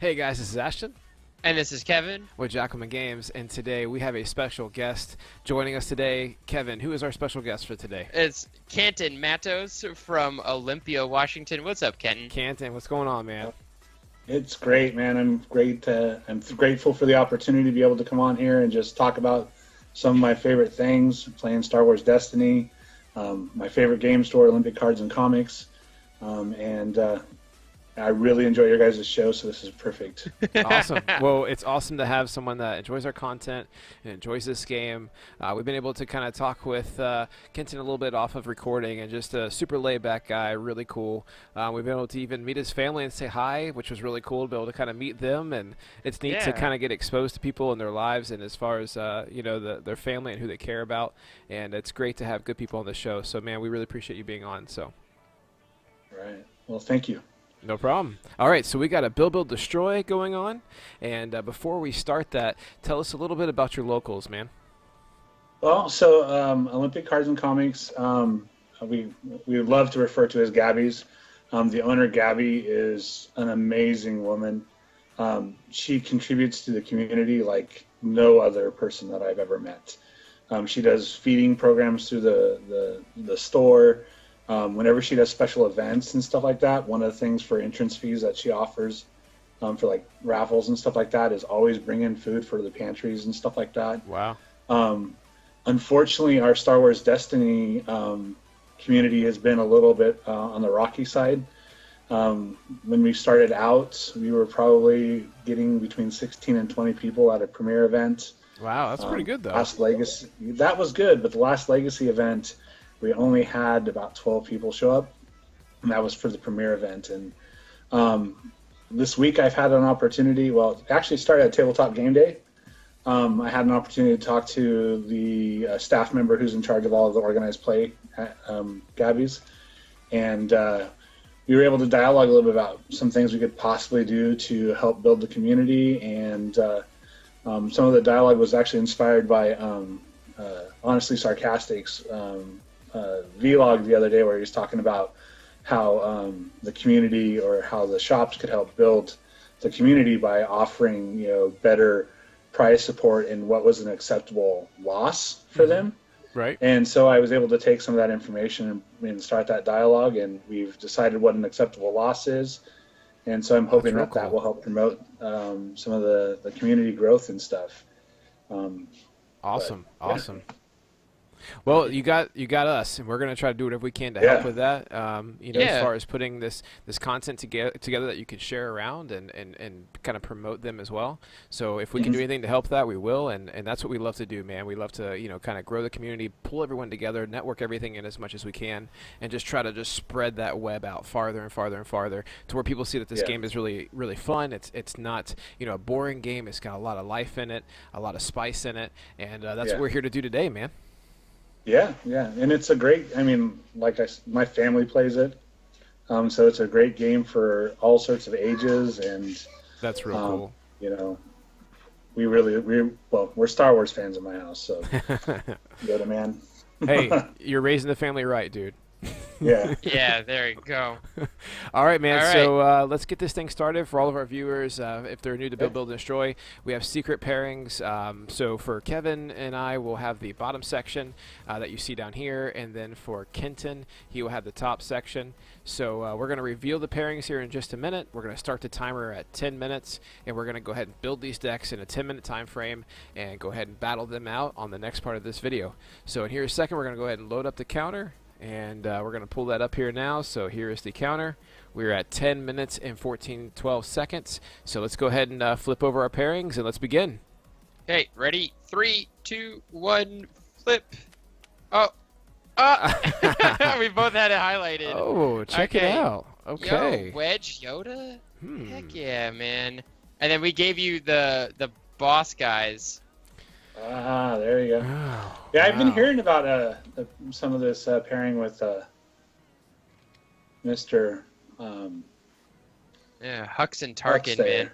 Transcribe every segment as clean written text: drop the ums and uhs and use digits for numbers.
Hey guys, this is Ashton And this is Kevin. with Jacqueline Games, and today we have a special guest joining us today. Kevin, who is our special guest for today? It's Kenton Matos from Olympia, Washington. What's up, Kenton? Canton, what's going on, man? It's great, man. I'm grateful for the opportunity to be able to come on here and just talk about some of my favorite things, playing Star Wars Destiny, my favorite game store, Olympic Cards and Comics, and I really enjoy your guys' show, so this is perfect. Awesome. Well, it's awesome to have someone that enjoys our content and enjoys this game. We've been able to kind of talk with Kenton a little bit off of recording, and just a super laid-back guy, really cool. We've been able to even meet his family and say hi, which was really cool to be able to kind of meet them, and it's neat to Yeah. kind of get exposed to people in their lives and as far as their family and who they care about. And it's great to have good people on the show. So, man, we really appreciate you being on. So. Right. Well, thank you. No problem. All right, so we got a Build Destroy going on, and before we start that, tell us a little bit about your locals, man. Well, so Olympic Cards and Comics, we love to refer to as Gabby's. The owner, Gabby, is an amazing woman. She contributes to the community like no other person that I've ever met. She does feeding programs through the store. Whenever she does special events and stuff like that, one of the things for entrance fees that she offers for like raffles and stuff like that is always bring in food for the pantries and stuff like that. Wow. Unfortunately, our Star Wars Destiny community has been a little bit on the rocky side. When we started out, we were probably getting between 16 and 20 people at a premiere event. Wow, that's pretty good, though. Last Legacy, that was good, but the last Legacy event, we only had about 12 people show up, and that was for the premiere event. And this week I've had an opportunity, well, it actually started at Tabletop Game Day. I had an opportunity to talk to the staff member who's in charge of all of the organized play at Gabby's. And we were able to dialogue a little bit about some things we could possibly do to help build the community. And some of the dialogue was actually inspired by Honestly Sarcastic's vlog the other day, where he was talking about how the community or how the shops could help build the community by offering better price support and what was an acceptable loss for them. Right. And so I was able to take some of that information and start that dialogue, and we've decided what an acceptable loss is. And so I'm hoping That's real that cool. will help promote some of the community growth and stuff. Awesome. But, yeah. Awesome. Well, you got us, and we're gonna try to do whatever we can to Yeah. help with that. As Yeah. far as putting this content together that you can share around and kind of promote them as well. So if we can do anything to help that, we will, and that's what we love to do, man. We love to kind of grow the community, pull everyone together, network everything in as much as we can, and just try to just spread that web out farther and farther and farther to where people see that this Yeah. game is really really fun. It's not a boring game. It's got a lot of life in it, a lot of spice in it, and that's Yeah. what we're here to do today, man. Yeah, and it's a great. I mean, my family plays it, so it's a great game for all sorts of ages, and That's real cool. we're Star Wars fans in my house, so Yoda man. Hey, you're raising the family right, dude. Yeah, Yeah, there you go. All right, man. All right. So let's get this thing started for all of our viewers. If they're new to Okay. Build, Destroy, we have secret pairings. So for Kevin and I, we'll have the bottom section that you see down here, and then for Kenton, he will have the top section. So we're going to reveal the pairings here in just a minute. We're going to start the timer at 10 minutes, and we're going to go ahead and build these decks in a 10-minute time frame and go ahead and battle them out on the next part of this video. So in here in a second, we're going to go ahead and load up the counter. And we're going to pull that up here now. So here is the counter. We're at 10 minutes and 12 seconds. So let's go ahead and flip over our pairings and let's begin. Okay, ready? 3, 2, 1, flip. Oh. We both had it highlighted. Oh, check it Okay. out. Okay. Yo, Wedge Yoda? Hmm. Heck yeah, man. And then we gave you the boss guys. there you go. Oh, Yeah, I've been wow. hearing about some of this pairing with Mr. Yeah, Hux and Hux Tarkin, there.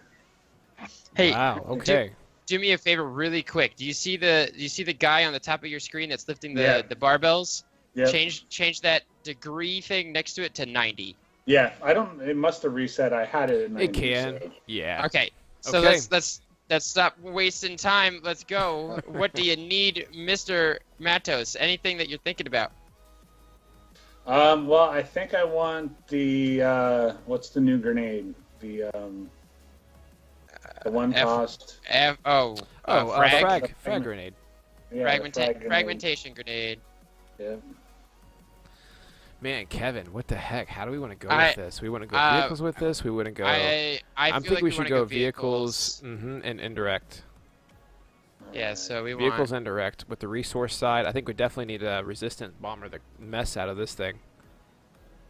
man. Hey, Wow. Okay. do me a favor really quick. Do you see the guy on the top of your screen that's lifting Yeah. the barbells? Yep. Change that degree thing next to it to 90. Yeah, I don't. It must have reset. I had it at 90. It can. So. Yeah. Okay, so Okay. let's stop wasting time. Let's go. What do you need, Mr. Matos? Anything that you're thinking about? Well, I think I want the what's the new grenade? The one cost. Frag grenade. Yeah, the frag grenade. Fragmentation grenade. Yeah. Man, Kevin, what the heck? How do we want to go I- with this? We want to go uh, vehicles with this. We wouldn't go. I I'm feel thinking like we should wanna go vehicles and indirect. Yeah, so we Vehicles want. and direct with the resource side. I think we definitely need a resistant bomber to mess out of this thing.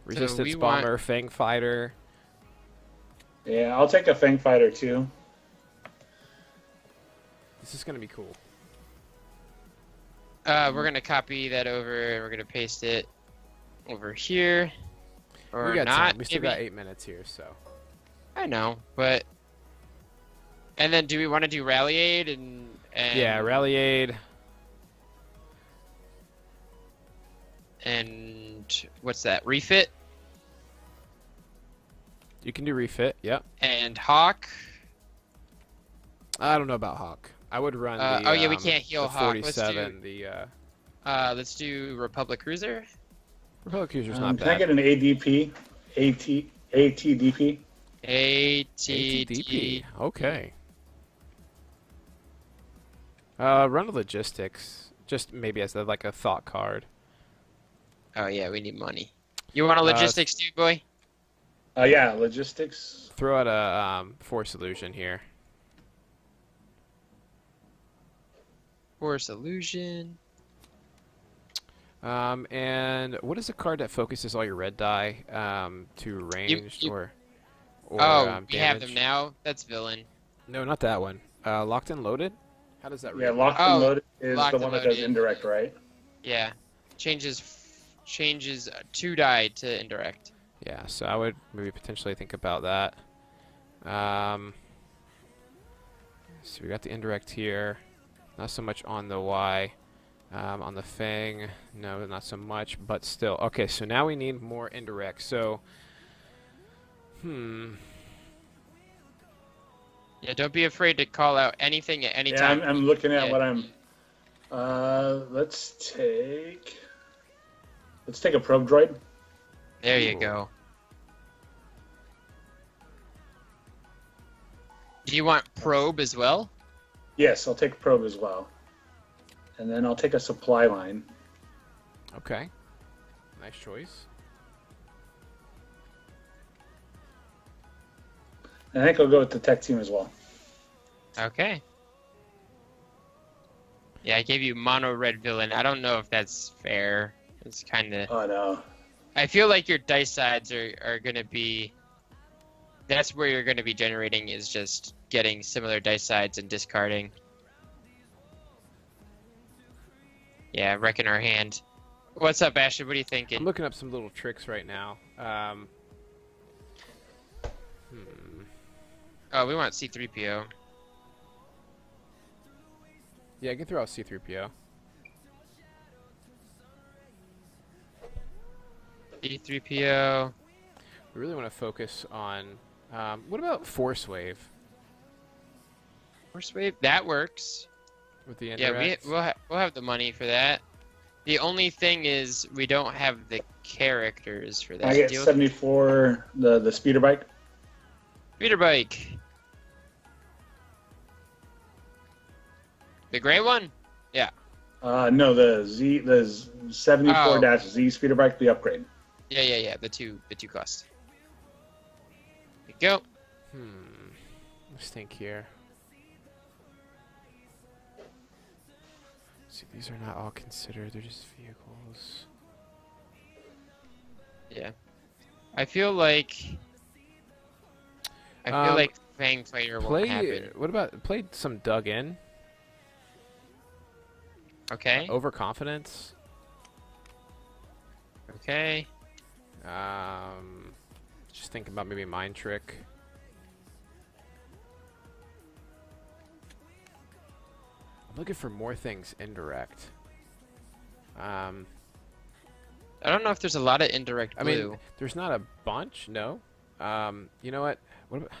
Resistance we want- bomber, Fang fighter. Yeah, I'll take a Fang fighter too. This is gonna be cool. We're gonna copy that over and we're gonna paste it over here. Or We got not. time. We still maybe. got 8 minutes here, so. I know, but. And then do we want to do rally aid and Yeah, rally aid. and what's that? Refit You can do refit. Yep. and Hawk. I don't know about Hawk. I would run the. Oh yeah, we can't heal the Hawk. 47. Let's do Republic Cruiser. Republic Cruiser's not Can I bad. get an ADP? ATDP? ATDP. Okay. Run a logistics, just maybe as like a thought card. Oh yeah, we need money. You want a logistics too, boy? Yeah, logistics. Throw out a force illusion here. Force illusion. And what is a card that focuses all your red die to ranged or We have damage? them now. That's villain. No, not that one. Locked and loaded. How does that read? Yeah, locked Oh, and loaded is locked the and one that does loaded. indirect, right? Yeah, changes 2 die to indirect. Yeah, so I would maybe potentially think about that. So we got the indirect here. Not so much on the Y. On the Fang, no, not so much, but still. Okay, so now we need more indirect. So, Yeah, don't be afraid to call out anything at any Yeah, time. I'm looking at Yeah. what I'm. Let's take a probe droid. There you Ooh. go. Do you want probe as well? Yes, I'll take a probe as well. And then I'll take a supply line. okay. Nice choice. And I think I'll go with the tech team as well. Okay. Yeah, I gave you mono red villain. I don't know if that's fair. It's kind of. Oh no. I feel like your dice sides are going to be. That's where you're going to be generating is just getting similar dice sides and discarding. Yeah, wrecking our hand. What's up, Ashley? What are you I'm thinking? looking up some little tricks right now. Oh, we want C3PO. Yeah, I can throw out C-3PO. C3PO. We really want to focus on. What about Force Wave Force Wave. That works. with the Yeah, indirect? we'll have the money for that. The only thing is we don't have the characters for that. I get Deal with 74, the speeder bike. Speeder bike. The gray one? No, the 74-Z speeder bike, the upgrade. Yeah. The two cost. There you go. Let's think here. See, these are not all considered. They're just vehicles. Yeah. I feel like Fang Fighter won't happen. What about play some dug in? Okay. Overconfidence. Okay. Just thinking about maybe mind trick. I'm looking for more things indirect. I don't know if there's a lot of indirect I blue. mean, there's not a bunch. No. You know what? What about,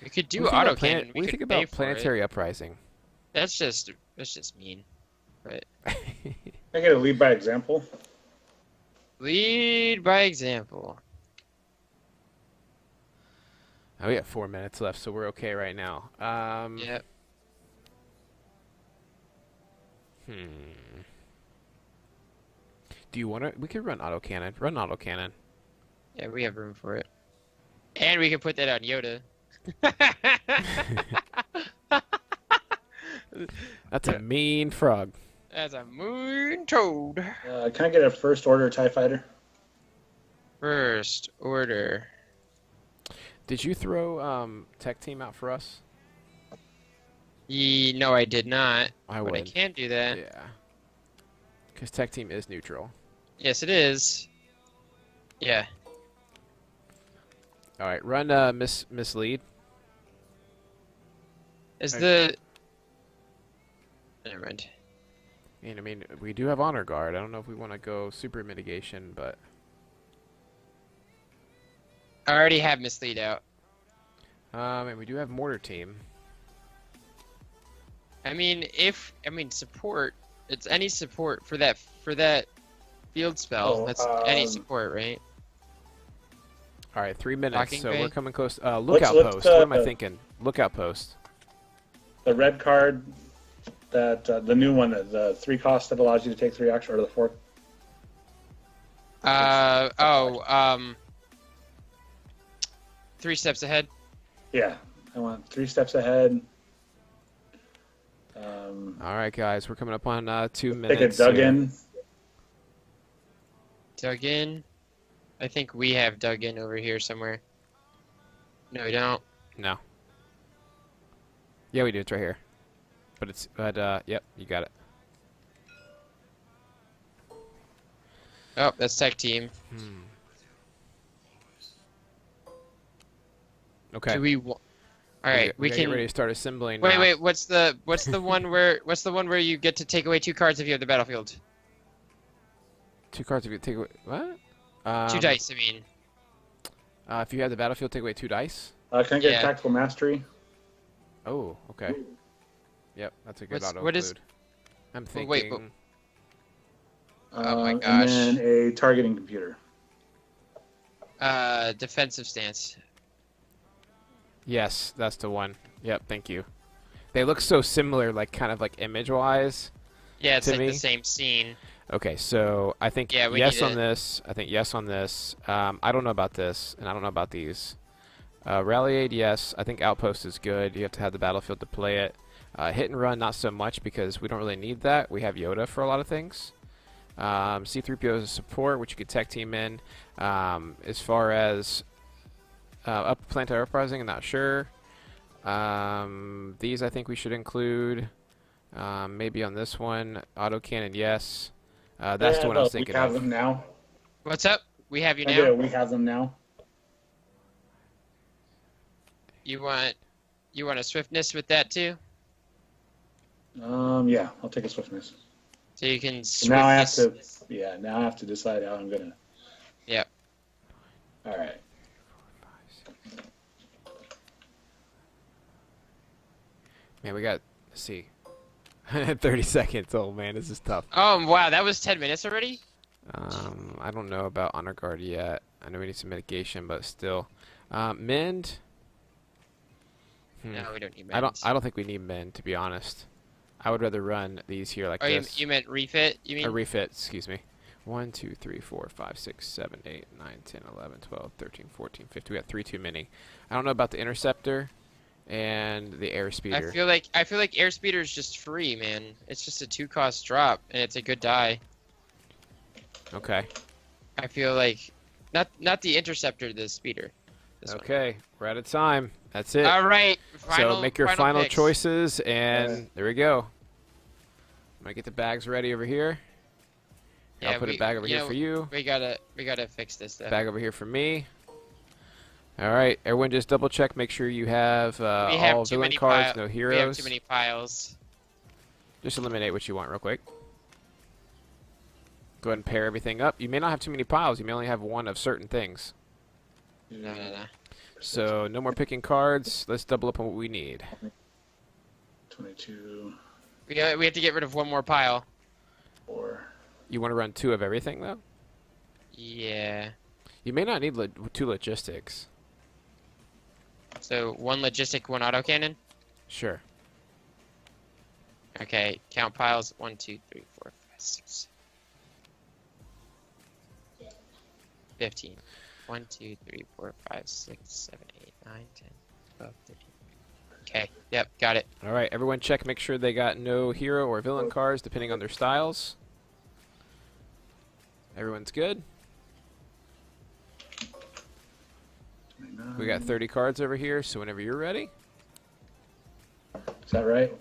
We could do what do you think auto about cannon. what We do you could think pay about for it. Planetary Uprising? That's just mean. But I get a lead by example. lead by example. Oh, we got 4 minutes left, so we're okay right now. Yep. Do you want to? We could run autocannon. Run autocannon. Yeah, we have room for it. And we can put that on Yoda. That's a mean frog. That's a moon toad. Can I get a first order TIE fighter? First order. Did you throw tech team out for us? No, I did not. I But I would. can do that. Yeah. Because tech team is neutral. Yes, it is. Yeah. All right, run Miss Lead. Is Okay. the... Never mind. And I mean, we do have honor guard. I don't know if we want to go super mitigation, but I already have mislead out. and we do have mortar team. I mean, support. It's any support for that field spell. Oh, That's any support, right? All right, 3 minutes, Docking so bay? we're coming close. Lookout let's, post. What am I thinking? Lookout post. The red card, that the new one, the 3 cost that allows you to take 3 action, or the 4. Three steps ahead. Yeah, I want 3 steps ahead. All right, guys, we're coming up on 2 Take minutes. a dug here. in. Dug in. I think we have dug in over here somewhere. No, we don't. No. Yeah, we do. It's right here. Yep, you got it. Oh, that's tech team. Okay. Do we? All right, we gotta can. get ready to start assembling. Wait, now. wait. What's the one where you get to take away 2 cards if you have the battlefield? 2 cards if you take away. What? 2 dice. I mean. If you have the battlefield, take away 2 dice. Can I get Yeah. tactical mastery? Oh, okay. Yep, that's a good auto what is- include. I'm Well, thinking. wait, Oh my And gosh. then a targeting computer. Defensive stance. Yes, that's the one. Yep, thank you. They look so similar, like kind of like image-wise. Yeah, it's To like me? the same scene. Okay, so I think Yeah, we yes need on it. this. I think yes on this. I don't know about this, and I don't know about these. Rally aid, yes. I think outpost is good. You have to have the battlefield to play it. Hit and run, not so much because we don't really need that. We have Yoda for a lot of things. C-3PO is a support, which you could tech team in. As far as up Planetary Uprising, I'm not sure. These I think we should include. Maybe on this one, autocannon, yes. That's the one I was thinking We have of. them now. What's up? We have you I now. do. We have them now. You want a swiftness with that too, Yeah, I'll take a swiftness. so you can Now I have swiftness. to. Yeah, now I have to decide how I'm gonna. Yep. All right. Man, we got, let's see. 30 seconds. Oh man, this is tough. Oh wow, that was 10 minutes already. I don't know about honor guard yet. I know we need some mitigation, but still. Mend. No, we don't need. I Mends. don't think we need mend, to be honest. I would rather run these here like Oh, this. you meant refit? You mean? A refit, excuse me. 1, 2, 3, 4, 5, 6, 7, 8, 9, 10, 11, 12, 13, 14, 15. We got 3 too many. I don't know about the interceptor and the air I speeder. feel like airspeeder is just free, man. It's just a 2-cost drop, and it's a good die. Okay. I feel like not the interceptor, the speeder. This one. Okay, we're out of time. That's it. All right. So make your final picks. choices, and Yeah. there we go. I'm gonna get the bags ready over here. Yeah, I'll put a bag over here for you. We gotta fix this stuff. Bag over here for me. All right, everyone, just double check. Make sure you have We have all too villain many cards, pile- no We have heroes. too many piles. Just eliminate what you want real quick. Go ahead and pair everything up. You may not have too many piles. You may only have one of certain things. No. So no more picking cards. Let's double up on what we need. 22, We have to get rid of one more pile. 4. You want to run 2 of everything, though? Yeah. You may not need 2 logistics. So 1 logistic, 1 autocannon. Sure. Okay, count piles. 1, 2, 3, 4, 5, 6, 15. 1, 2, 3, 4, 5, 6, 7, 8, 9, 10, 12, 13. Okay, yep, got it. All right, everyone check, make sure they got no hero or villain cards, depending on their styles. Everyone's good? We got 30 cards over here, so whenever you're ready. Is that right?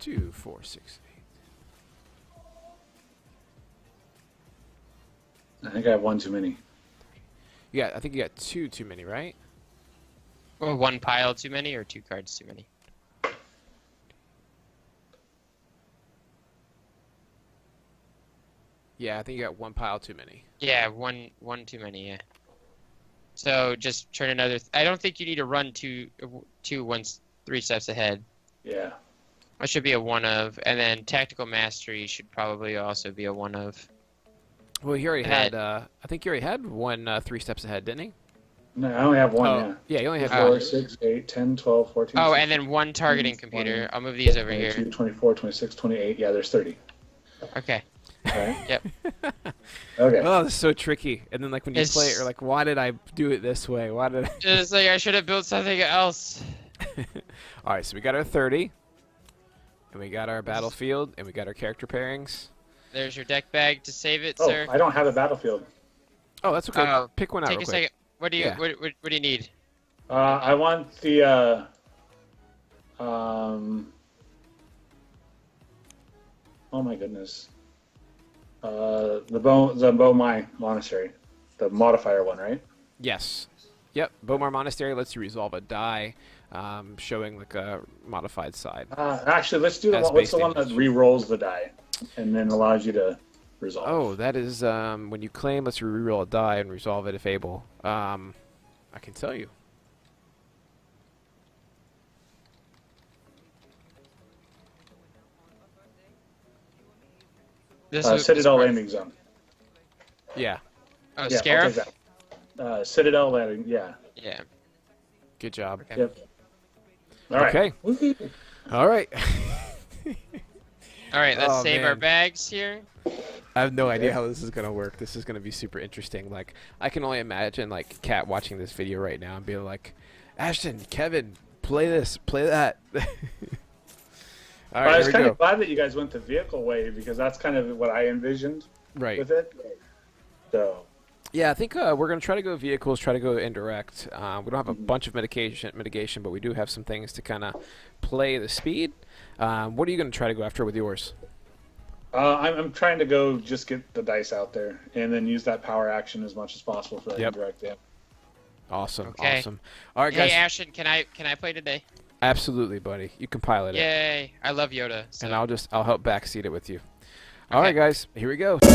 2, 4, 6, 8. I think I have one too many. Yeah, I think you got 2 too many, right? Or 1 pile too many, or 2 cards too many. Yeah, I think you got 1 pile too many. Yeah, one too many. Yeah. So just turn another. I don't think you need to run two once 3 steps ahead. Yeah. That should be a 1 of, and then tactical mastery should probably also be a 1 of. Well, he already And had, I think he already had 1 3 steps ahead, didn't he? No, I only have one. Oh, yeah, he only had 4, 1. 6, 8, 10, 12, 14. Oh, 16, and then 1 targeting 20, computer. I'll move these over 22, here. 24, 26, 28. Yeah, there's 30. Okay. Right? Yep. Okay. Oh, this is so tricky. And then, like, when you It's- play it, you're like, why did I do it this way? Why did I... Just like I should have built something else. All right, so we got our 30. And we got our battlefield. And we got our character pairings. There's your deck bag to save it, Oh, sir. I don't have a battlefield. Oh, that's okay. Oh, Pick one out Take real a quick. second. What do you Yeah. what do you need? I want the oh my goodness. The Beaumont Monastery, the modifier one, right? Yes. Yep. Bomar Monastery lets you resolve a die, showing like a modified side. Actually, let's do the As one. What's the base one that damage. re-rolls the die, and then allows you to resolve? Oh, that is when you claim, lets you reroll a die and resolve it if able. I can tell you. This is Citadel Landing Zone. Yeah. Oh, Yeah, I'll take Scarif? that. Citadel Landing. Yeah. Yeah. Good job. Okay. Yep. All right. Okay. Woohoo. All right. All right, let's Oh, save our man. bags here. I have no idea Okay. how this is gonna work. This is gonna be super interesting. Like, I can only imagine like Kat watching this video right now and being like, "Ashton, Kevin, play this, play that." All But I right, was here we kind go. of glad that you guys went the vehicle way because that's kind of what I envisioned Right. with it. So Yeah, I think we're gonna try to go vehicles, try to go indirect. We don't have a bunch of mitigation, but we do have some things to kind of play the speed. What are you gonna try to go after with yours? I'm trying to go just get the dice out there and then use that power action as much as possible for that Yep. indirect damage. Awesome, Okay. awesome. All right, Hey, guys. Ashton, can I play today? Absolutely, buddy. You can pilot it, Yay! I love Yoda. So. and I'll help backseat it with you. All Okay. right, guys. Here we go. All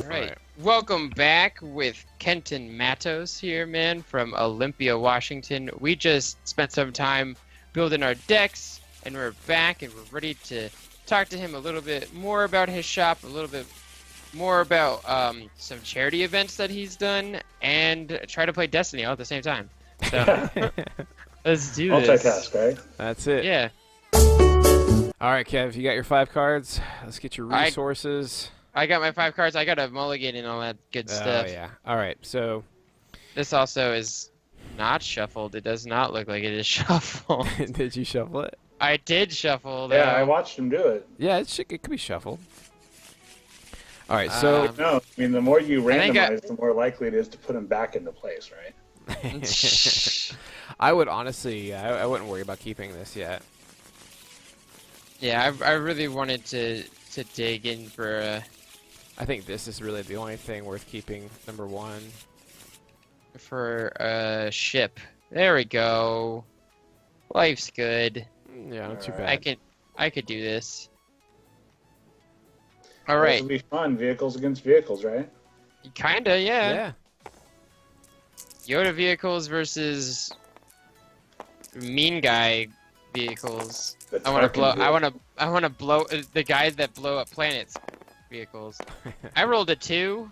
right. Alright. Welcome back with Kenton Matos here, man, from Olympia, Washington. We just spent some time building our decks, and we're back, and we're ready to talk to him a little bit more about his shop, a little bit more about some charity events that he's done, and try to play Destiny all at the same time. So let's do this. Multitask, right? That's it. Yeah. All right, Kev. You got your 5 cards. Let's get your I- resources. I got my 5 cards. I got a mulligan and all that good stuff. Oh yeah. All right. So This also is not shuffled. It does not look like it is shuffled. did you shuffle it? I did shuffle, though. Yeah, I watched him do it. Yeah, it could be shuffled. All right. So No, I mean the more you I think randomize, the more likely it is to put him back into place, right? I would honestly, I wouldn't worry about keeping this yet. Yeah, I really wanted to dig in for I think this is really the only thing worth keeping. Number 1. a ship. There we go. Life's good. Yeah, not too Alright. bad. I could do this. All This right. will be fun. Vehicles against vehicles, right? Kinda, yeah. Yeah. Yoda vehicles versus mean guy vehicles. The I want to Tarkin blow. vehicle. I want to blow the guys that blow up planets. Vehicles. I rolled a 2.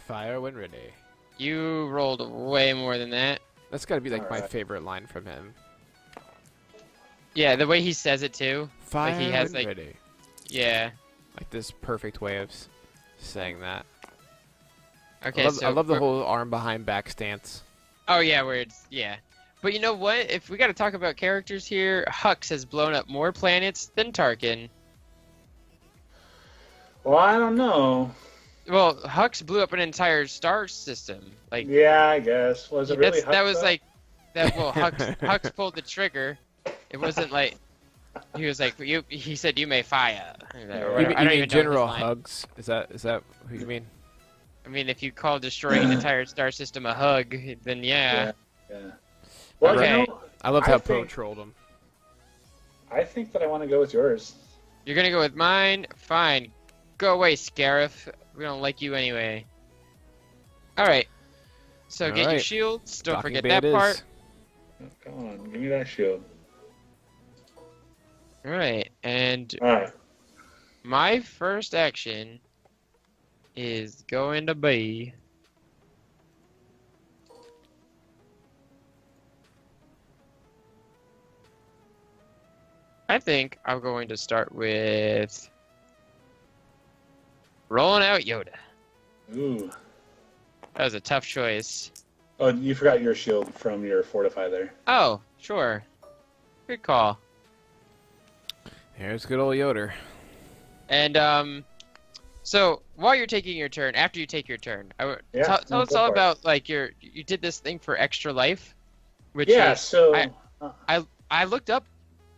Fire when ready. You rolled way more than that. That's got to be like my Alright. favorite line from him. Yeah, the way he says it too. Fire he has, when like- ready. Yeah. Like this perfect way of saying that. Okay. I love the we're- whole arm behind back stance. Oh yeah, where it's yeah. But you know what? If we got to talk about characters here, Hux has blown up more planets than Tarkin. Well, I don't know. Well, Hux blew up an entire star system. Like Yeah, I guess. Was it really? that was Hux, like that. Well, Hux pulled the trigger. It wasn't like he was like you. He said you may fire. Or You whatever. mean- I You don't mean even know his General line. Hugs? Is that who you mean? I mean, if you call destroying an entire star system a hug, then yeah. Yeah. Well, Okay. you know, I loved I how Poe think- trolled him. I think that I want to go with yours. You're gonna go with mine? Fine. Go away, Scarif. We don't like you anyway. Alright. So get your Alright. shields. Don't Docking forget bay that it is. part. Come on, give me that shield. Alright. And All right. my first action is going to be. I think I'm going to start with rolling out Yoda. Ooh. That was a tough choice. Oh, you forgot your shield from your fortify there. Oh, sure. Good call. Here's good old Yoder. And so while you're taking your turn, after you take your turn, Yeah, tell no, us go all for it. about like you did this thing for extra life, which Yeah. is, So. I looked up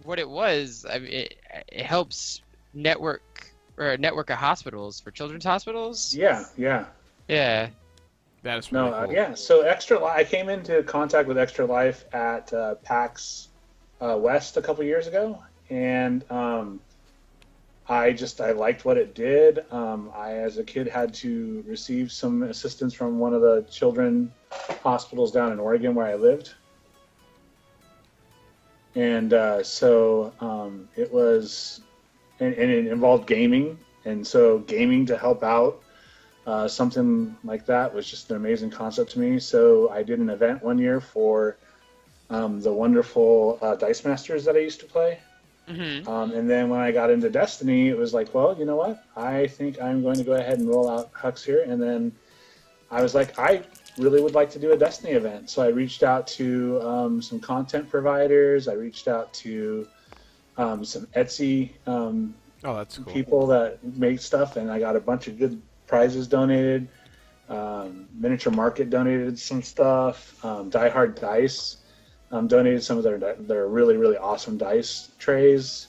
what it was. I mean, it helps network a network of hospitals for children's hospitals. Yeah. Yeah. Yeah. That is really No. cool. Yeah. So Extra Life. I came into contact with Extra Life at PAX West a couple years ago, and I liked what it did. I, as a kid, had to receive some assistance from one of the children hospitals down in Oregon where I lived. And so it was, and it involved gaming. And so gaming to help out something like that was just an amazing concept to me. So I did an event one year for the wonderful Dice Masters that I used to play. Mm-hmm. And then when I got into Destiny, it was like, well, you know what? I think I'm going to go ahead and roll out Hux here. And then I was like, I really would like to do a Destiny event. So I reached out to some content providers. I reached out to some Etsy Oh, that's cool. people that make stuff, and I got a bunch of good prizes donated. Miniature Market donated some stuff. Die Hard Dice donated some of their really, really awesome dice trays.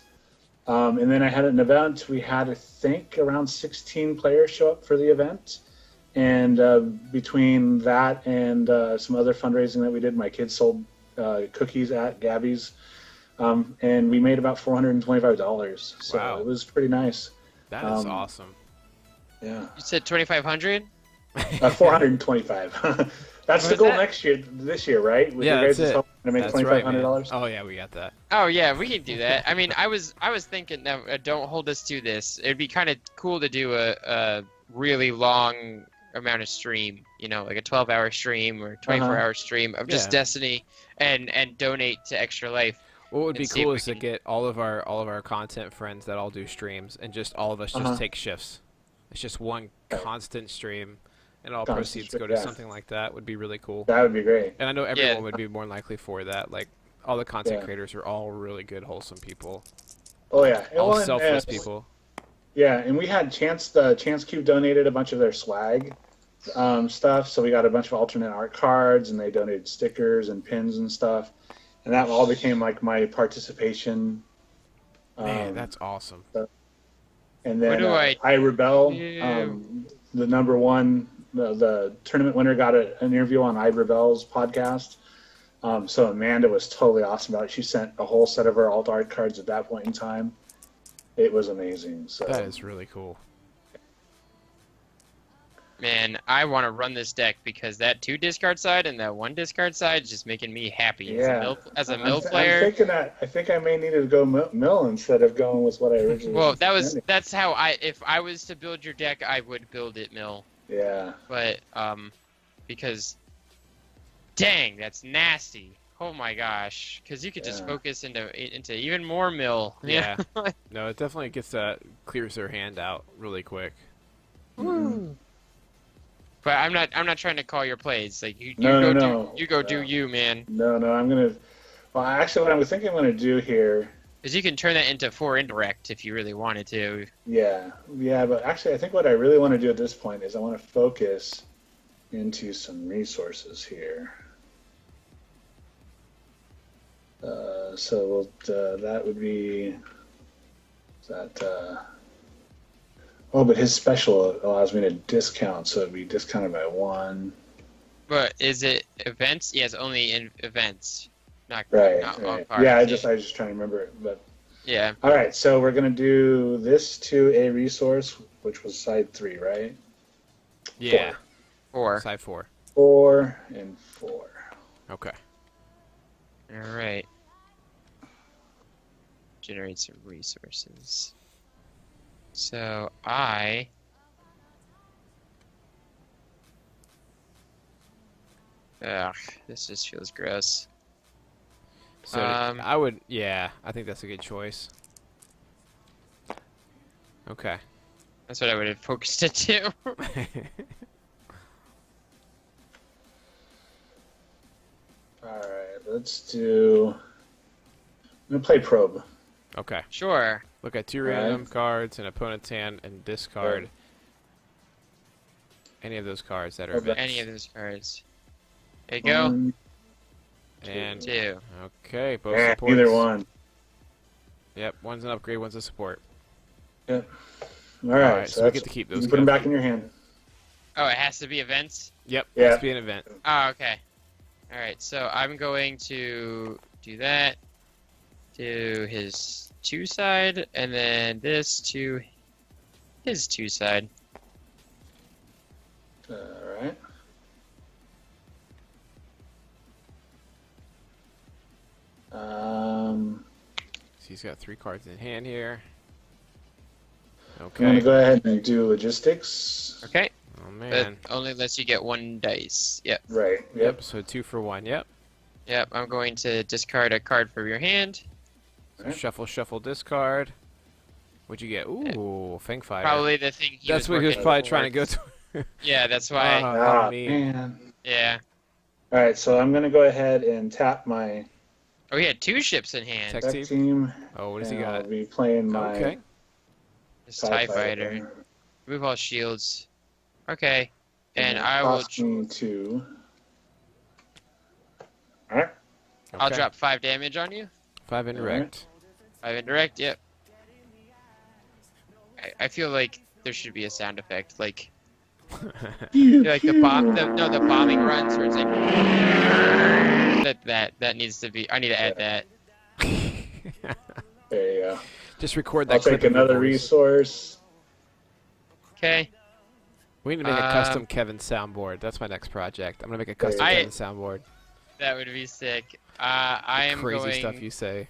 And then I had an event. We had, I think, around 16 players show up for the event. And between that and some other fundraising that we did, my kids sold cookies at Gabby's. And we made about $425. So Wow. it was pretty nice. That is um, awesome. Yeah. You said 2,500. 425. That's What the is goal that? this year, right? With Yeah, you guys that's it. helping to make That's right, man. $2,500. Oh yeah, we got that. Oh yeah, we can do that. I mean, I was thinking that don't hold us to this. It'd be kind of cool to do a really long amount of stream, you know, like a 12-hour stream or 24-hour stream of just Yeah. Destiny, and donate to Extra Life. What would And be see if cool we is to can- get all of our content friends that all do streams, and just all of us just take shifts. It's just one constant stream, and all Constant proceeds stream, go to yeah. something like that. Would be really cool. That would be great. And I know everyone would be more than likely for that. Like all the content Yeah. creators are all really good, wholesome people. Oh yeah, All Well, and, selfless people. Yeah, and we had the Chance Cube donated a bunch of their swag stuff, so we got a bunch of alternate art cards, and they donated stickers and pins and stuff, and that all became like my participation. Man, that's awesome. And then What do I Rebel, Yeah. the number one, the tournament winner got an interview on I Rebel's podcast. So Amanda was totally awesome about it. She sent a whole set of her alt art cards at that point in time. It was amazing. So That is really cool. Man, I want to run this deck because that 2 discard side and that 1 discard side is just making me happy Yeah. as a I'm mill I'm player. thinking that I think I may need to go mill instead of going with what I originally. Well, was that's how if I was to build your deck, I would build it mill. Yeah. But because dang, that's nasty. Oh my gosh, because you could just Yeah. focus into even more mill. Yeah. No, it definitely clears their hand out really quick. But I'm not trying to call your plays. Like you No, go no. do you go do No. you, man. No, I'm gonna. Well, actually, what I'm thinking I'm gonna do here. Because you can turn that into 4 indirect if you really wanted to. Yeah, but actually, I think what I really want to do at this point is I want to focus into some resources here. So that would be that. Oh, but his special allows me to discount, so it'd be discounted by 1. But is it events? Yes, only in events. Not Right. not on Right. cards. Yeah, I was just trying to remember it, but. Yeah. All right, so we're gonna do this to a resource, which was side 3, right? Yeah. 4. Side 4. 4 and 4. Okay. All right. Generate some resources. So ugh, this just feels gross. So I think that's a good choice. Okay. That's what I would have focused it to. All right, let's do. I'm gonna play probe. Okay. Sure. Look at 2 Right. random cards in opponent's hand and discard any of those cards that are Okay. events. Any of those cards. There you go. 1, And 2. okay, both eh, supports. either one. Yep, one's an upgrade, one's a support. All right, Alright, so we that's- get to keep you those. can put them guys. back in your hand. Oh, it has to be events? Yep, Yeah. must be an event. Oh, okay. Alright, so I'm going to do that to his 2 side, and then this to his 2 side. All right. So he's got 3 cards in hand here. I'm gonna Okay. go ahead and do logistics. Okay, Oh but man. only lets you get 1 dice. Yep. Right. Yep. Yep. So 2 for 1. Yep. Yep, I'm going to discard a card from your hand. So shuffle, shuffle, discard. What'd you get? Ooh, Fang Fighter. Probably the thing he That's was what he was working probably trying to go towards. to. Yeah, that's why. Ah, me. man. Yeah. All right, so I'm gonna go ahead and tap my Oh, he had 2 ships in hand. Tech tech team. team. Oh, what does he and got? I'll be playing my Okay. This TIE fighter. Remove all shields. Okay. And I will. Cost me 2. All right. I'll Okay. drop 5 damage on you. 5 indirect. 5 indirect. Yep. I feel like there should be a sound effect, like the bombing runs where it's like that needs to be. I need to add that. There you go. Just record that I'll clip take of your another voice. resource. Okay. We need to make a custom Kevin soundboard. That's my next project. I'm gonna make a custom I- Kevin soundboard. That would be sick. I am Crazy going. stuff you say.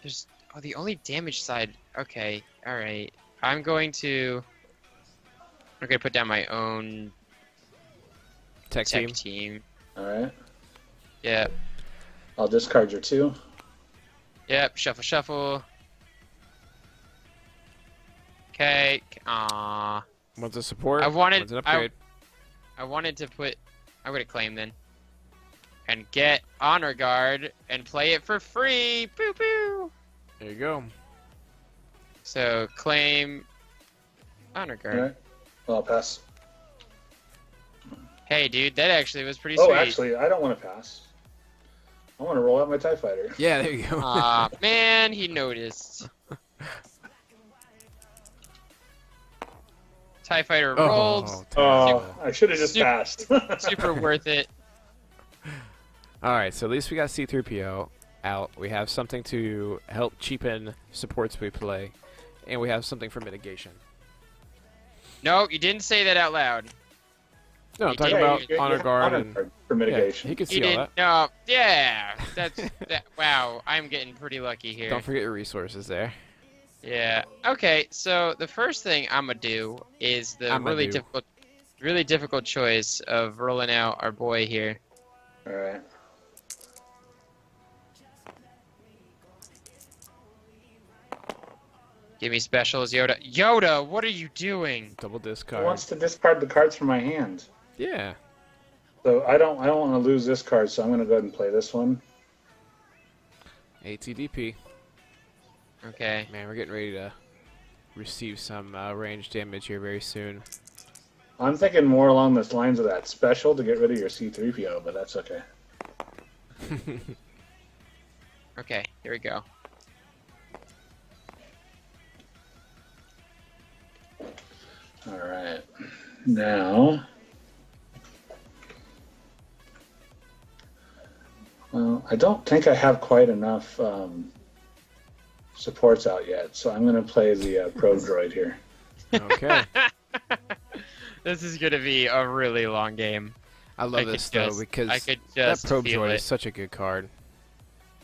There's the only damage side. Okay. All right. I'm going to put down my own Tech tech team. team. All right. Yep. I'll discard your 2. Yep. Shuffle, shuffle. Okay. One's a support. I wanted- One's an upgrade. I wanted to put. I'm gonna claim then. And get Honor Guard and play it for free. Boo boo. There you go. So claim Honor All Guard. right. Well, I'll pass. Hey, dude, that actually was pretty Oh, sweet. actually, I don't want to pass. I want to roll out my TIE fighter. Yeah, there you go. Aw, man, he noticed. TIE Fighter rolled. Oh, Oh, I should have just Super- passed. Super worth it. All right, so at least we got C-3PO out. We have something to help cheapen supports we play, and we have something for mitigation. No, you didn't say that out loud. No, I'm You talking did- about you honor have guard honor and guard for yeah, mitigation. he can You see all didn't. that. No. Yeah. That's that. Wow. I'm getting pretty lucky here. Don't forget your resources there. Yeah. Okay. So the first thing I'm gonna do is the I'ma do. really difficult choice of rolling out our boy here. All right. Give me specials, Yoda. Yoda, what are you doing? Double He discard. wants to discard the cards from my hand. Yeah. So I don't want to lose this card, so I'm going to go ahead and play this one. ATDP. Okay. Man, we're getting ready to receive some range damage here very soon. I'm thinking more along the lines of that special to get rid of your C-3PO, but that's okay. Okay. Here we go. All right. Now, well, I don't think I have quite enough supports out yet, so I'm going to play the probe droid here. Okay. This is gonna be a really long game. I love could this though just- because I could that just probe feel droid it. is such a good card.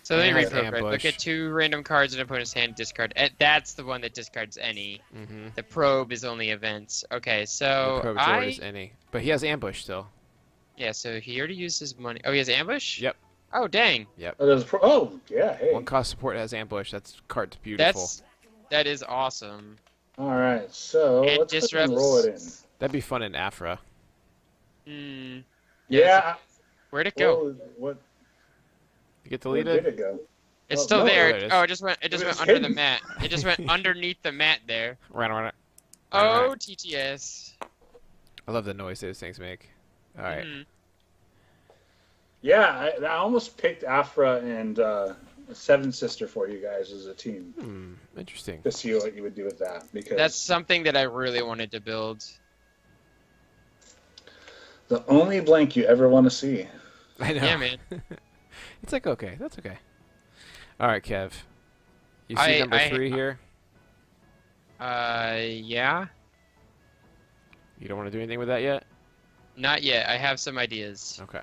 So let me And read has probe. Look ambush. at 2 random cards in an opponent's hand. Discard. That's the one that discards any. Mm-hmm. The probe is only events. Okay, The so probe droid I is any, but he has ambush still. yeah. So he already used his money. Oh, he has ambush. Yep. Oh dang. Oh, yeah, hey. One cost support has ambush. That's card's beautiful. That is awesome. All right, so And let's go ahead and roll it in. That'd be fun in Afra. Hmm. Yeah. Where'd it go? What? You get Where deleted? did it go? It's Oh, still no, there. there it is. Oh, it just went. It just It went was under the hidden. mat. It just went underneath the mat there. Right on it. Oh, Alright. TTS. I love the noise those things make. All right. Mhm. Yeah, I almost picked Afra and Seven Sister for you guys as a team Interesting. to see what you would do with that, because That's something that I really wanted to build. the only blank you ever want to see. I know. Yeah, man. It's like okay. That's okay. All right, Kev. You see number 3 here? Yeah. You don't want to do anything with that yet? Not yet. I have some ideas. Okay.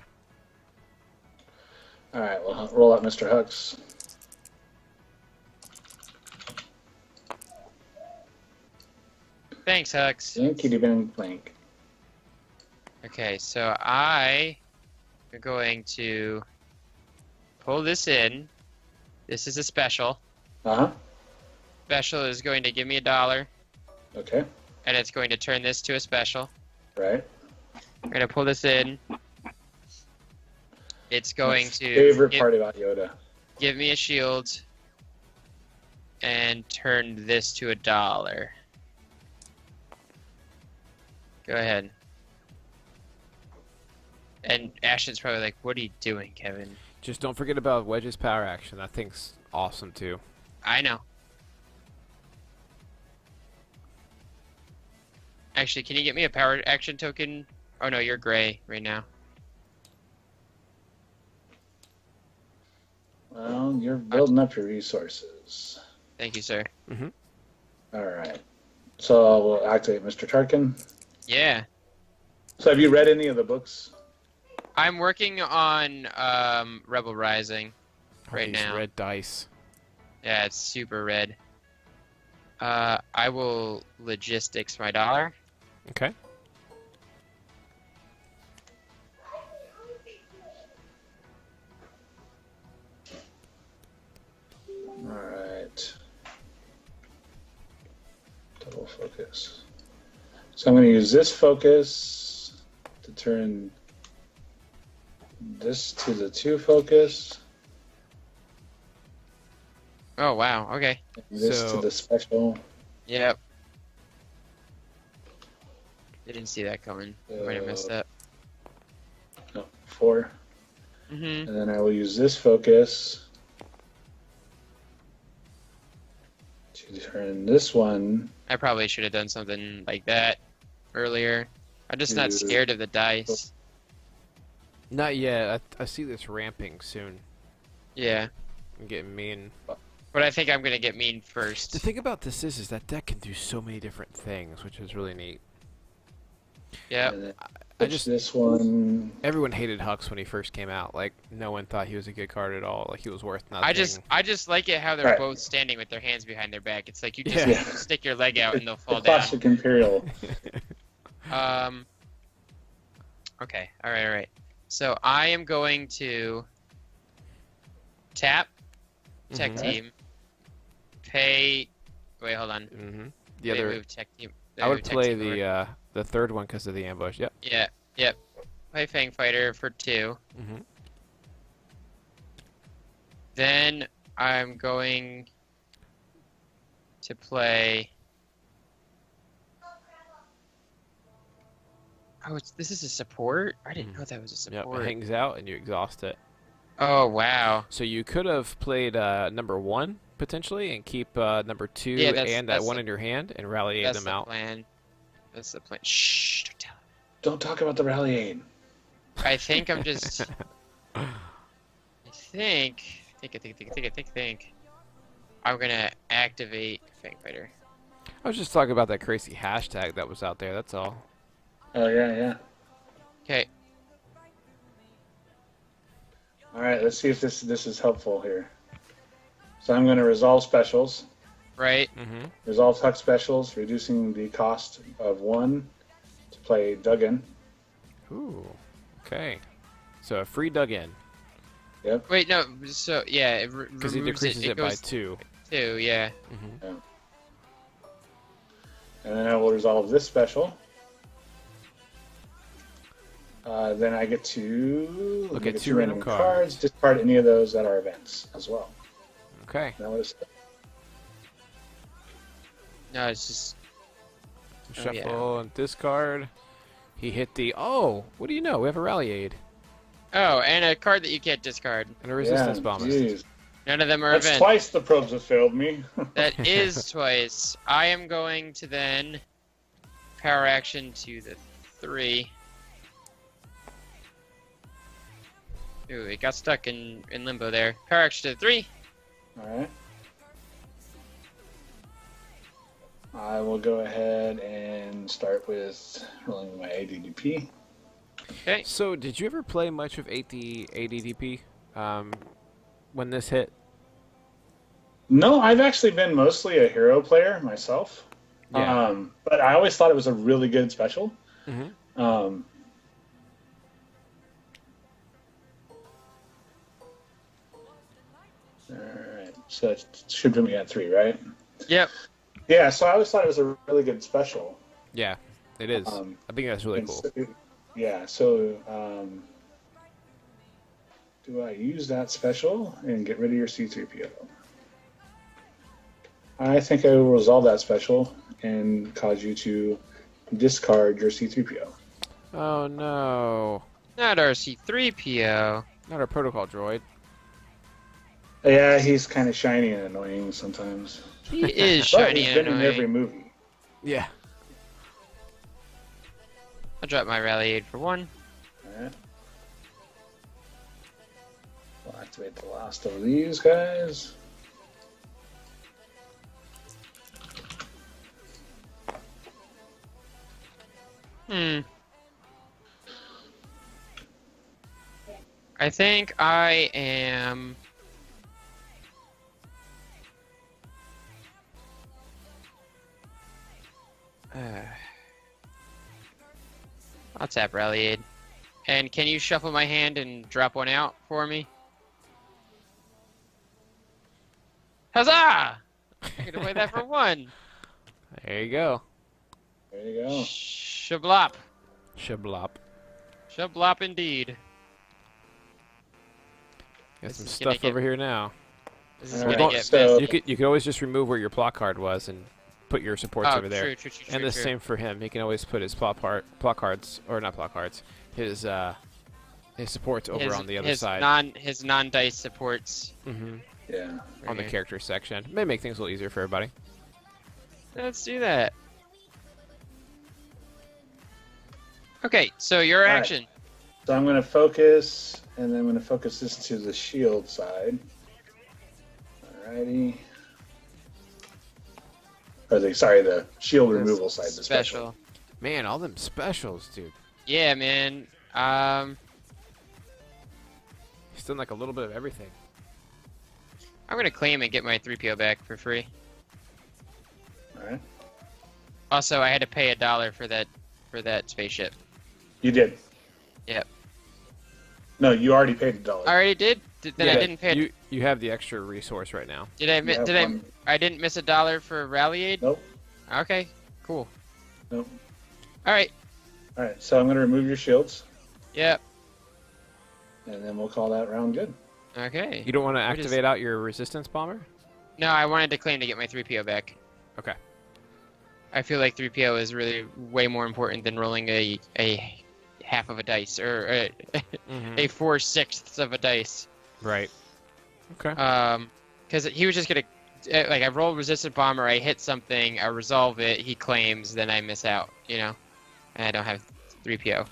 All right, well, roll out Mr. Hux. Thanks, Hux. Yankee blank blank. Okay, so I am going to pull this in. This is a special. Uh-huh. Special is going to give me $1, Okay. and it's going to turn this to a special. Right. I'm going to pull this in. It's going My to favorite part about Yoda. give me a shield and turn this to $1. Go ahead. And Ashton's probably like, what are you doing, Kevin? Just don't forget about Wedge's power action. That thing's awesome too. I know. Actually, can you get me a power action token? Oh no, you're gray right now. Well, you're building up your resources. Thank you, sir. All right. So we'll activate Mr. Tarkin. Yeah. So have you read any of the books? I'm working on Rebel Rising Oh, right these now. red dice. Yeah, it's super red. I will logistics my $1. Okay. All right. Double focus. So I'm going to use this focus to turn this to the 2 focus, Oh wow. Okay. and this So- to the special. Yep. Didn't see that coming. Might have messed up. No, 4. Mhm. And then I will use this focus to turn this one. I probably should have done something like that earlier. I'm just not Dude. scared of the dice. Not yet. I see this ramping soon. Yeah. I'm getting mean. But I think I'm gonna get mean The first. thing about this is that deck can do so many different things, which is really neat. Yep. And then I switch just this one. everyone hated Hux when he first came out. Like no one thought he was a good card at all. Like he was worth nothing. I just like it how they're Right. both standing with their hands behind their back. It's like you just Yeah. stick your leg out and they'll The fall down. classic Imperial. Okay. All right. So I am going to tap tech Mhm. team. Pay. Wait, hold on. Mm-hmm. The Wait, other, move tech team. I would move tech play team over. the third one because of the ambush. Yep. Yeah. Yep. Play Fang Fighter for 2. Mm-hmm. Then I'm going to play. Oh, this is a support? I didn't know that was a Yep. support. It hangs out and you exhaust it. Oh, wow. So you could have played number 1 potentially and keep number 2 Yeah, that's- and that's that one the- in your hand and rally That's them the out. plan. That's the plan. Shh, don't tell him. Don't talk about the rally aid. I think I'm just. I think. I'm gonna activate Fang Fighter. I was just talking about that crazy hashtag that was out there. That's all. Oh yeah. Okay. All right, let's see if this is helpful here. So I'm going to resolve specials. Right. Mm-hmm. Resolve Hux specials, reducing the cost of 1 to play Duggan. Ooh. Okay. So a free dug in Yep. Wait, no. So yeah, it because he removes decreases it by goes 2. 2. Yeah. Mm-hmm. And then I will resolve this special. Then I get to Look at at 2 random cards. discard any of those that are events as well. Okay. That was No, it's just. Oh, Shuffle yeah. and discard. He hit the. Oh, what do you know? We have a rally aid Oh, and a card that you can't discard. and a resistance yeah, bomb. geez. None of them are That's events. twice the probes have failed me. That is twice. I am going to then power action to the 3. Ooh, it got stuck in limbo there. Power action to the 3. All right. I will go ahead and start with rolling my ADDP. Okay. So, did you ever play much of ADDP when this hit? No, I've actually been mostly a hero player myself. Yeah. But I always thought it was a really good special. Mm-hmm. All right, so it should put me at 3, right? Yep. Yeah, so I always thought it was a really good special. Yeah, it is. I think that's really And cool. so, do I use that special and get rid of your C3PO? I think I will resolve that special and cause you to discard your C3PO. Oh no, Not our C3PO. not our protocol droid. Yeah, he's kind of shiny and annoying sometimes. He is But shiny he's and been in every annoying. movie. Yeah. I'll drop my rally aid for 1. Alright. We'll activate the last of these guys. I think I am. I'll tap Rally Aid. And can you shuffle my hand and drop one out for me? Huzzah! I get to play that for 1. There you go. There you go. Shablop. Shablop. Shablop indeed. Got This some is gonna stuff get- over here now. This is Alright, gonna get so- messy. You could always just remove where your plot card was and put your supports Oh, over there. true. And the same for him. He can always put his plot cards, or not plot cards, his supports over on the other side. His non-dice supports. Mm-hmm. Yeah. On the Okay. character section. May make things a little easier for everybody. Let's do that. Okay, so your Alright. action. So I'm going to focus, and then I'm going to focus this to the shield side. Alrighty. Or the shield removal side, the special. Man, all them specials, dude. Yeah, man. He's done like a little bit of everything. I'm gonna claim and get my 3PO back for free. All right. Also, I had to pay $1 for that spaceship. You did. Yep. No, you already paid $1. I already did. Then I Yeah, didn't pay. You have the extra resource right now. Did I? You have Did I? one. I didn't miss $1 for Rally Aid. Nope. Okay. Cool. Nope. All right. All right. So I'm going to remove your shields, Yep. and then we'll call that round good. Okay. You don't want to What is- activate out your resistance bomber? No, I wanted to claim to get my 3PO back. Okay. I feel like 3PO is really way more important than rolling a half of a dice or a 4/6 of a dice. Right. Okay. Because he was just gonna like I roll resistant bomber, I hit something, I resolve it, he claims, then I miss out, you know, and I don't have 3PO.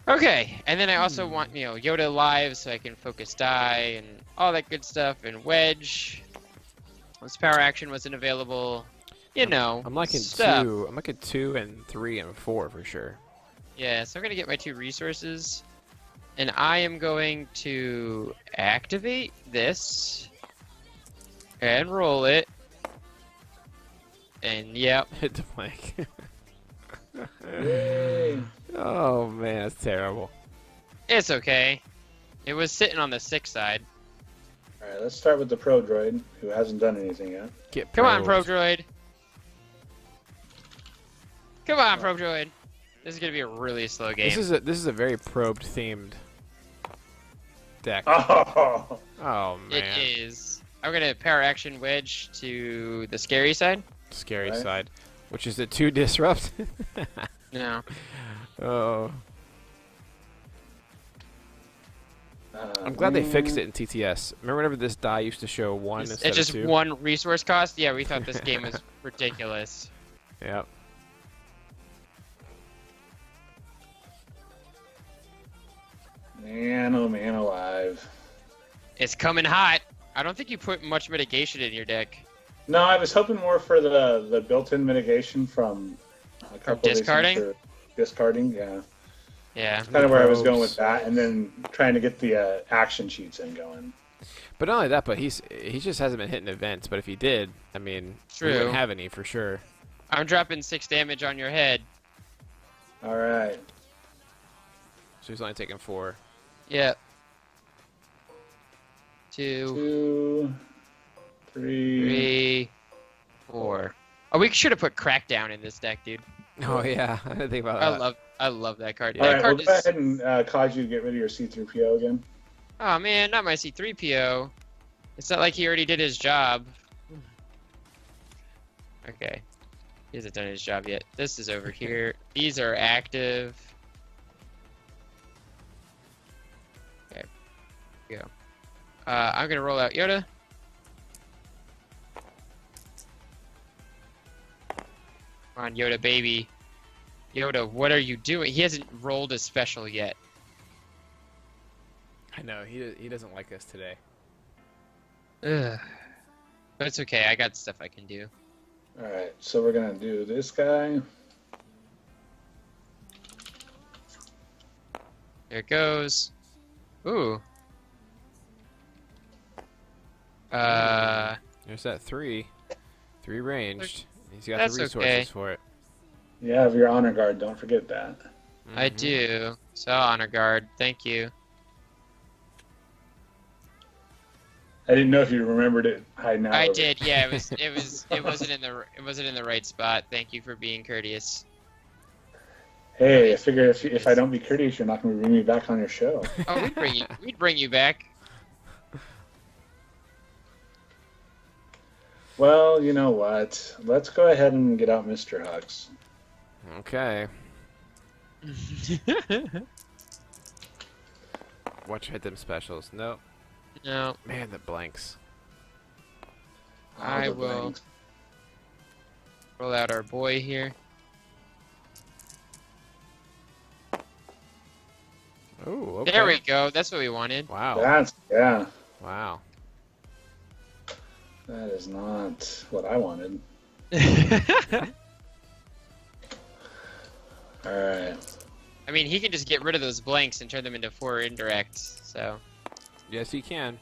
Okay, and then I also want Yoda alive so I can focus die and all that good stuff, and Wedge. This power action wasn't available, you know. I'm liking stuff. 2. I'm liking 2 and 3 and 4 for sure. Yeah, so I'm gonna get my 2 resources, and I am going to activate this and roll it. And yep, Hit the blank. Yay. Oh man, that's terrible. it's okay. It was sitting on the 6 side. All right. Let's start with the Pro Droid, who hasn't done anything yet. Get Come on, Pro probed. Droid. Come on, Pro Droid. This is gonna be a really slow game. This is a very probed themed deck. Oh. Oh It man, is. I'm gonna power action Wedge to the scary side. scary Right. side, which is the 2 disrupt. No. Oh, I'm glad they fixed it in TTS. Remember whenever this die used to show 1 instead It's just of 2? 1 resource cost? Yeah, we thought this game was ridiculous. Yep. Man, oh man, alive. It's coming hot. I don't think you put much mitigation in your deck. No, I was hoping more for the built-in mitigation from a couple of these discarding? for discarding, yeah. Yeah. Kind of where I was going Probes. with that, and then trying to get the action sheets in going. But not only that, but he just hasn't been hitting events. But if he did, I mean, we True. wouldn't have any for sure. I'm dropping 6 damage on your head. All right. So he's only taking 4. Yep. 2, 2, 3. 3, 4. Oh, we should have put Crackdown in this deck, dude. Oh yeah, I didn't think about that. I love that card. All That right, card we'll go is- ahead and cause you to get rid of your C-3PO again. Oh man, not my C3PO. It's not like he already did his job. Okay. He hasn't done his job yet. This is over here. These are active. Okay. Here we go. I'm gonna roll out Yoda. Come on, Yoda baby. Yoda, what are you doing? He hasn't rolled a special yet. I know he doesn't like us today. Ugh. But it's okay. I got stuff I can do. All right, so we're gonna do this guy. There it goes. Ooh. There's that 3 ranged. He's got That's the resources okay. for it. You have your honor guard. Don't forget that. I Mhm. do. So honor guard. Thank you. I didn't know if you remembered it hiding out. I over- did. Yeah, it wasn't in the right spot. Thank you for being courteous. Hey, I figure if I don't be courteous, you're not going to bring me back on your show. Oh, we'd bring you back. Well, you know what? Let's go ahead and get out Mr. Hugs. Okay. Watch hit them specials. Nope. No, Man, the blanks. I the will. blanks. roll out our boy here. Oh, okay. There we go. That's what we wanted. Wow. Yeah. Wow. That is not what I wanted. All right. I mean, he can just get rid of those blanks and turn them into 4 indirects. So Yes, he can.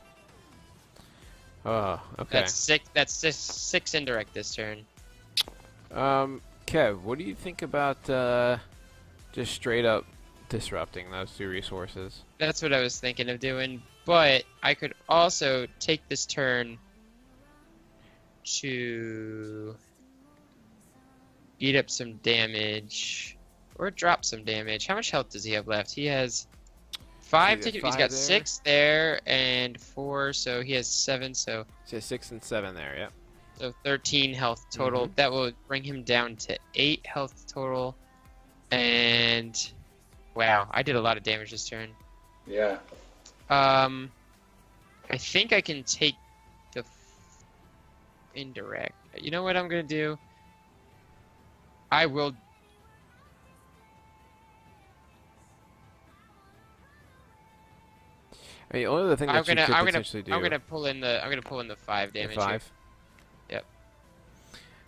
Oh, okay. that's six indirect this turn. Kev, what do you think about just straight up disrupting those 2 resources? That's what I was thinking of doing. But I could also take this turn to eat up some damage or drop some damage. How much health does he have left? He has 5. He's at He's 5 got there. 6 there and 4, so he has 7. So So 6 and 7 there, yep. 13 health total. That will bring him down to 8 health total. And wow, I did a lot of damage this turn. Yeah. I think I can take the indirect. You know what I'm gonna do? I will. I mean, the only other thing that you could potentially do... I'm gonna pull in the 5 damage. the 5? Here. Yep.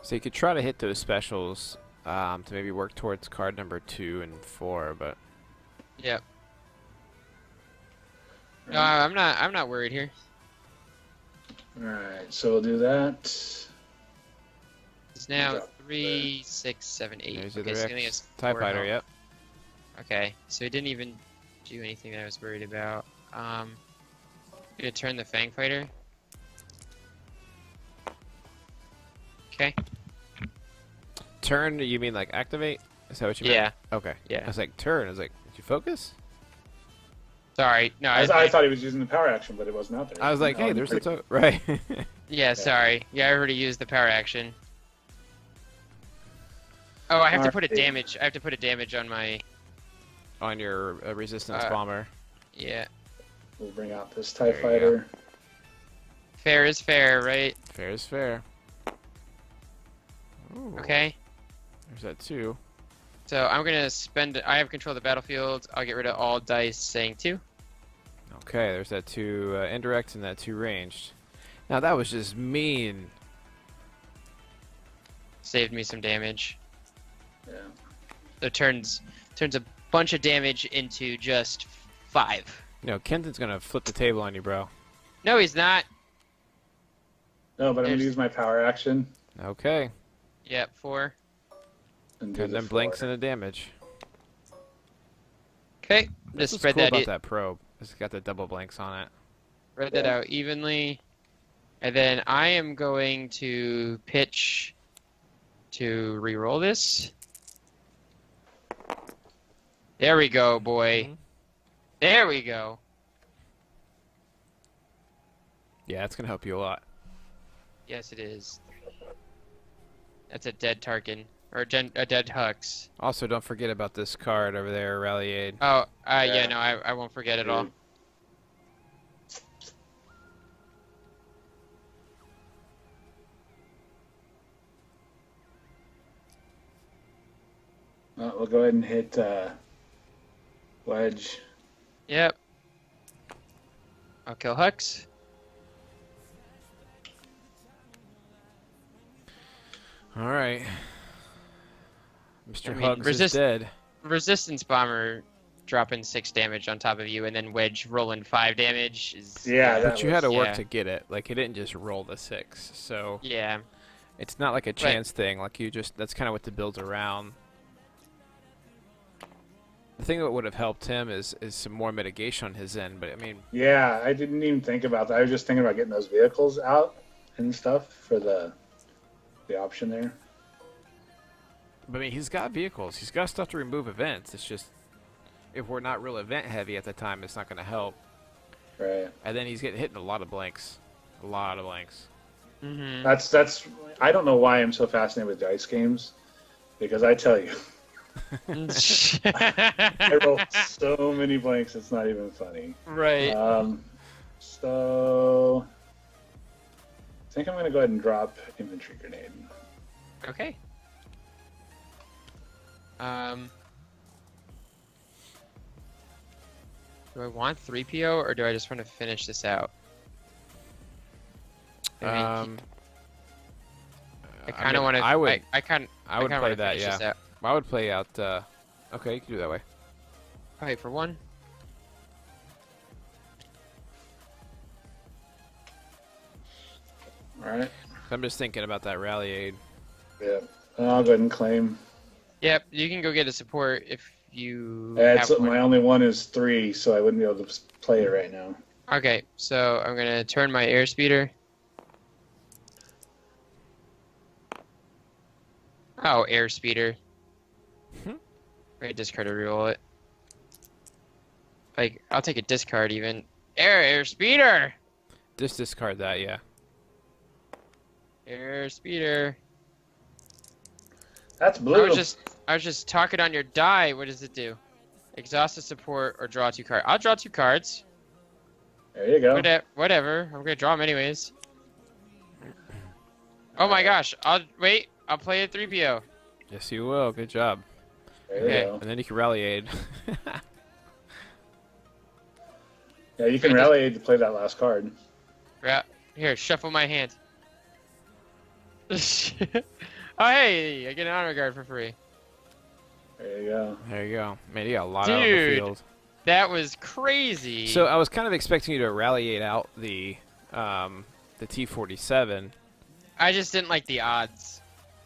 So you could try to hit those specials to maybe work towards card number 2 and 4, but... Yep. No, I'm not worried here. All right. So we'll do that. It's now Drop 3, 6, 7, 8. There's Okay, the so he only has TIE 4 Fighter, health. yep. Okay, so he didn't even do anything that I was worried about. Gonna turn the Fang Fighter. Okay. Turn, you mean like activate? Is that what you meant? Yeah. Okay. Yeah. I was like, turn. I was like, did you focus? Sorry. No, I thought he was using the power action, but it wasn't out there. I was like, hey, Oh, there's the right. Yeah, sorry. Yeah, I already used the power action. Oh, I have to put a Alright. damage. I have to put a damage on my. On your resistance Uh, bomber. Yeah. We'll bring out this TIE There you go. Fighter. Fair is fair, right? Fair is fair. Ooh, Okay. There's that 2. So I'm gonna spend. I have control of the battlefield. I'll get rid of all dice saying 2. Okay, there's that 2 indirect and that 2 ranged. Now that was just mean. Saved me some damage. Yeah. So turns a bunch of damage into just 5. No, Kenton's gonna flip the table on you, bro. No, he's not. No, but I'm There's- gonna use my power action Okay. Yep, 4. and do Turn the them blanks 4. into damage. Okay. That's Just what's spread cool that. about that probe. It's got the double blanks on it. Spread that Yeah. out evenly. And then I am going to pitch to re-roll this. There we go, boy. Mhm. There we go. Yeah, it's gonna help you a lot. Yes, it is. That's a dead Tarkin. Or a dead Hux. Also, don't forget about this card over there, Rally Aid. Oh, yeah, Yeah. no, I won't forget it all. We'll go ahead and hit Wedge. Yep. I'll kill Hux. All right. Mr. I mean, Hugs is dead. Resistance Bomber dropping 6 damage on top of you, and then Wedge rolling 5 damage is. Yeah, that But you had to work yeah. to get it. Like, it didn't just roll the 6. So Yeah. it's not like a chance thing. Like, you just, that's kind of what the build's around. The thing that would have helped him is some more mitigation on his end. But, I mean, Yeah, I didn't even think about that. I was just thinking about getting those vehicles out and stuff for the option there. he's got vehicles. He's got stuff to remove events. It's just, if we're not real event heavy at the time, it's not going to help. Right. And then he's getting hit in a lot of blanks. A lot of blanks. Mm-hmm. That's. I don't know why I'm so fascinated with dice games, because I tell you, I roll so many blanks. It's not even funny. Right. So I think I'm gonna go ahead and drop infantry grenade. Okay. Do I want 3PO or do I just want to finish this out? I mean, I kind of want to. I would. I kind I would of play want to that. finish this Yeah. out. I would play out Okay, you can do it that way. All right, for one. All right. I'm just thinking about that rally aid. Yeah. I'll go ahead and claim. Yep, you can go get a support if you That's have one. my only one is 3, so I wouldn't be able to play it right now. Okay, so I'm gonna turn my airspeeder. Oh, airspeeder. Hmm. Wait, discard to reroll it. Like, I'll take a discard even. Airspeeder! Just discard that, yeah. Airspeeder. That's blue. I was just talking on your die. What does it do? Exhaust a support or draw 2 cards. I'll draw 2 cards. There you go. Whatever. I'm gonna draw them anyways. Oh my gosh. I'll play a 3PO. Yes, you will. Good job. There Okay. you go. And then you can rally aid. Yeah, you can Wait, rally to play that last card. Here, shuffle my hand. Oh, hey, I get an honor guard for free. There you go. There you go. Man, you got a lot out on the Dude. field. That was crazy. So I was kind of expecting you to rally aid out the T-47. I just didn't like the odds.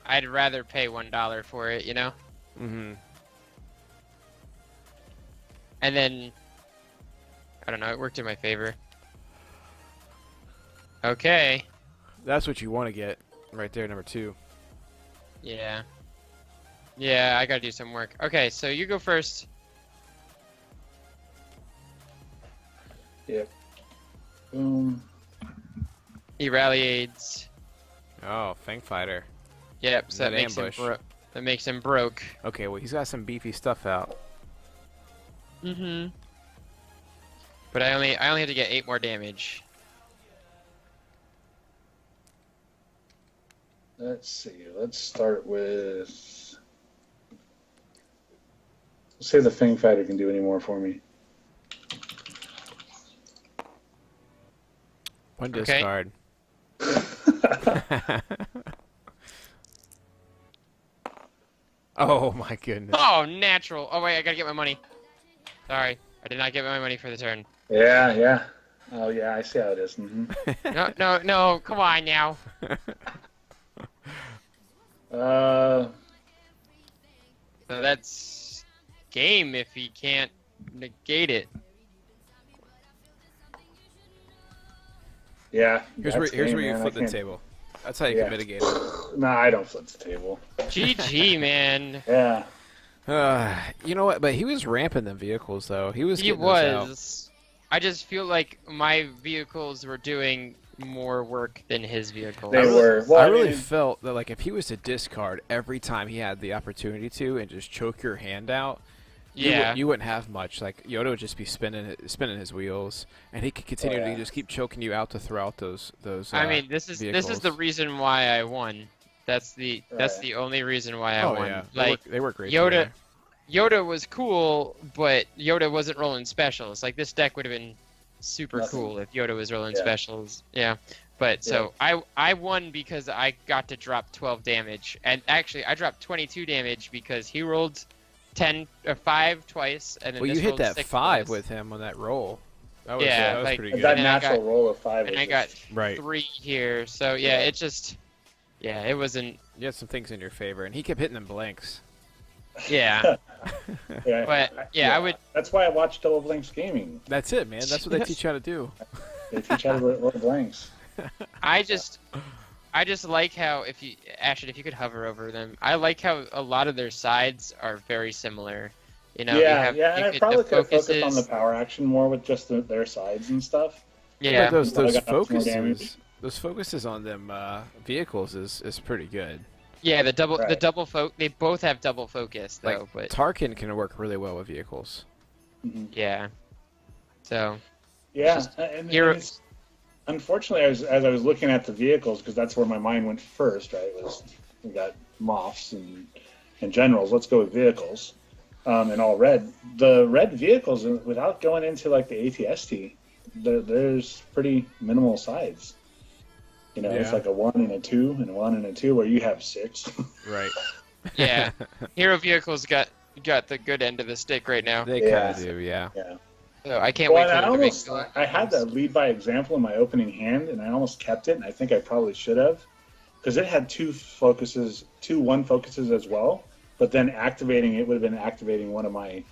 I'd rather pay $1 for it, you know? Mm-hmm. And then, I don't know, it worked in my favor. Okay. That's what you want to get right there, number 2. Yeah. Yeah, I gotta do some work. Okay, so you go first. Yep. Boom. He rally aids. Oh, Fang Fighter. Yep, so That that makes ambush. that makes him broke. Okay, well, he's got some beefy stuff out. Mm-hmm. But I only have to get 8 more damage. Let's see. Let's start with. Let's see if the Fang Fighter can do any more for me. One Okay. discard. Oh my goodness. Oh, natural. Oh wait, I gotta get my money. Sorry, I did not get my money for the turn. Yeah, yeah. Oh, yeah, I see how it is. No, come on now. Uh, So that's game if he can't negate it. yeah. Here's that's where game, you man. I flip the can't- table. That's how you Yeah. can mitigate it. Nah, I don't flip the table. GG, man. Yeah. You know what? But he was ramping them vehicles, though. He was. He getting those out. was. I just feel like my vehicles were doing more work than his vehicles. They were. Well, I really mean, felt that like if he was to discard every time he had the opportunity to and just choke your hand out, Yeah. you wouldn't have much. Like Yoda would just be spinning his wheels, and he could continue yeah. to just keep choking you out to throw out those. I mean, this is the vehicles. reason why I won. That's the Right. only reason why I Oh won. yeah, Like they work great. Yoda, together. Yoda was cool, but Yoda wasn't rolling specials. Like this deck would have been super Nothing. cool if Yoda was rolling Yeah. specials. Yeah. But so I won because I got to drop 12 damage, and actually I dropped 22 damage because he rolled 5 twice, and then Well, this you hit rolled that 6 5 twice. with him on that roll. That was, Yeah, that was like- pretty that good. And I natural got- roll of 5 and was I got just- Right. 3 here. So yeah, it just it wasn't. You had some things in your favor, and he kept hitting them blanks. Yeah. yeah. But yeah, I would. That's why I watch Double Blanks Gaming. That's it, man. That's what they teach you how to do. They teach how to roll blanks. I just like how if you could hover over them. I like how a lot of their sides are very similar. You know, yeah, you yeah, and I probably the could have focused on the focuses- power action more with just their sides and stuff. Yeah, But those I got more damage. focuses on them vehicles is pretty good. yeah. The Right. double they both have double focus though, Like but Tarkin can work really well with vehicles. yeah. So Yeah, Just and hero- it's, unfortunately, as I was looking at the vehicles, because that's where my mind went first, right? We got Moffs and generals. Let's go with vehicles, and all red. The red vehicles, without going into like the ATST, there's pretty minimal sides. You know, it's Yeah. like a 1 and a 2 and a 1 and a 2, where you have 6. Right. yeah, hero vehicles got got the good end of the stick right now. They Yeah. kind of do, yeah. Yeah. So I can't Well, wait for and them to make the I had that lead by example in my opening hand, and I almost kept it, and I think I probably should have, because it had two one focuses as well. But then activating it would have been activating one of my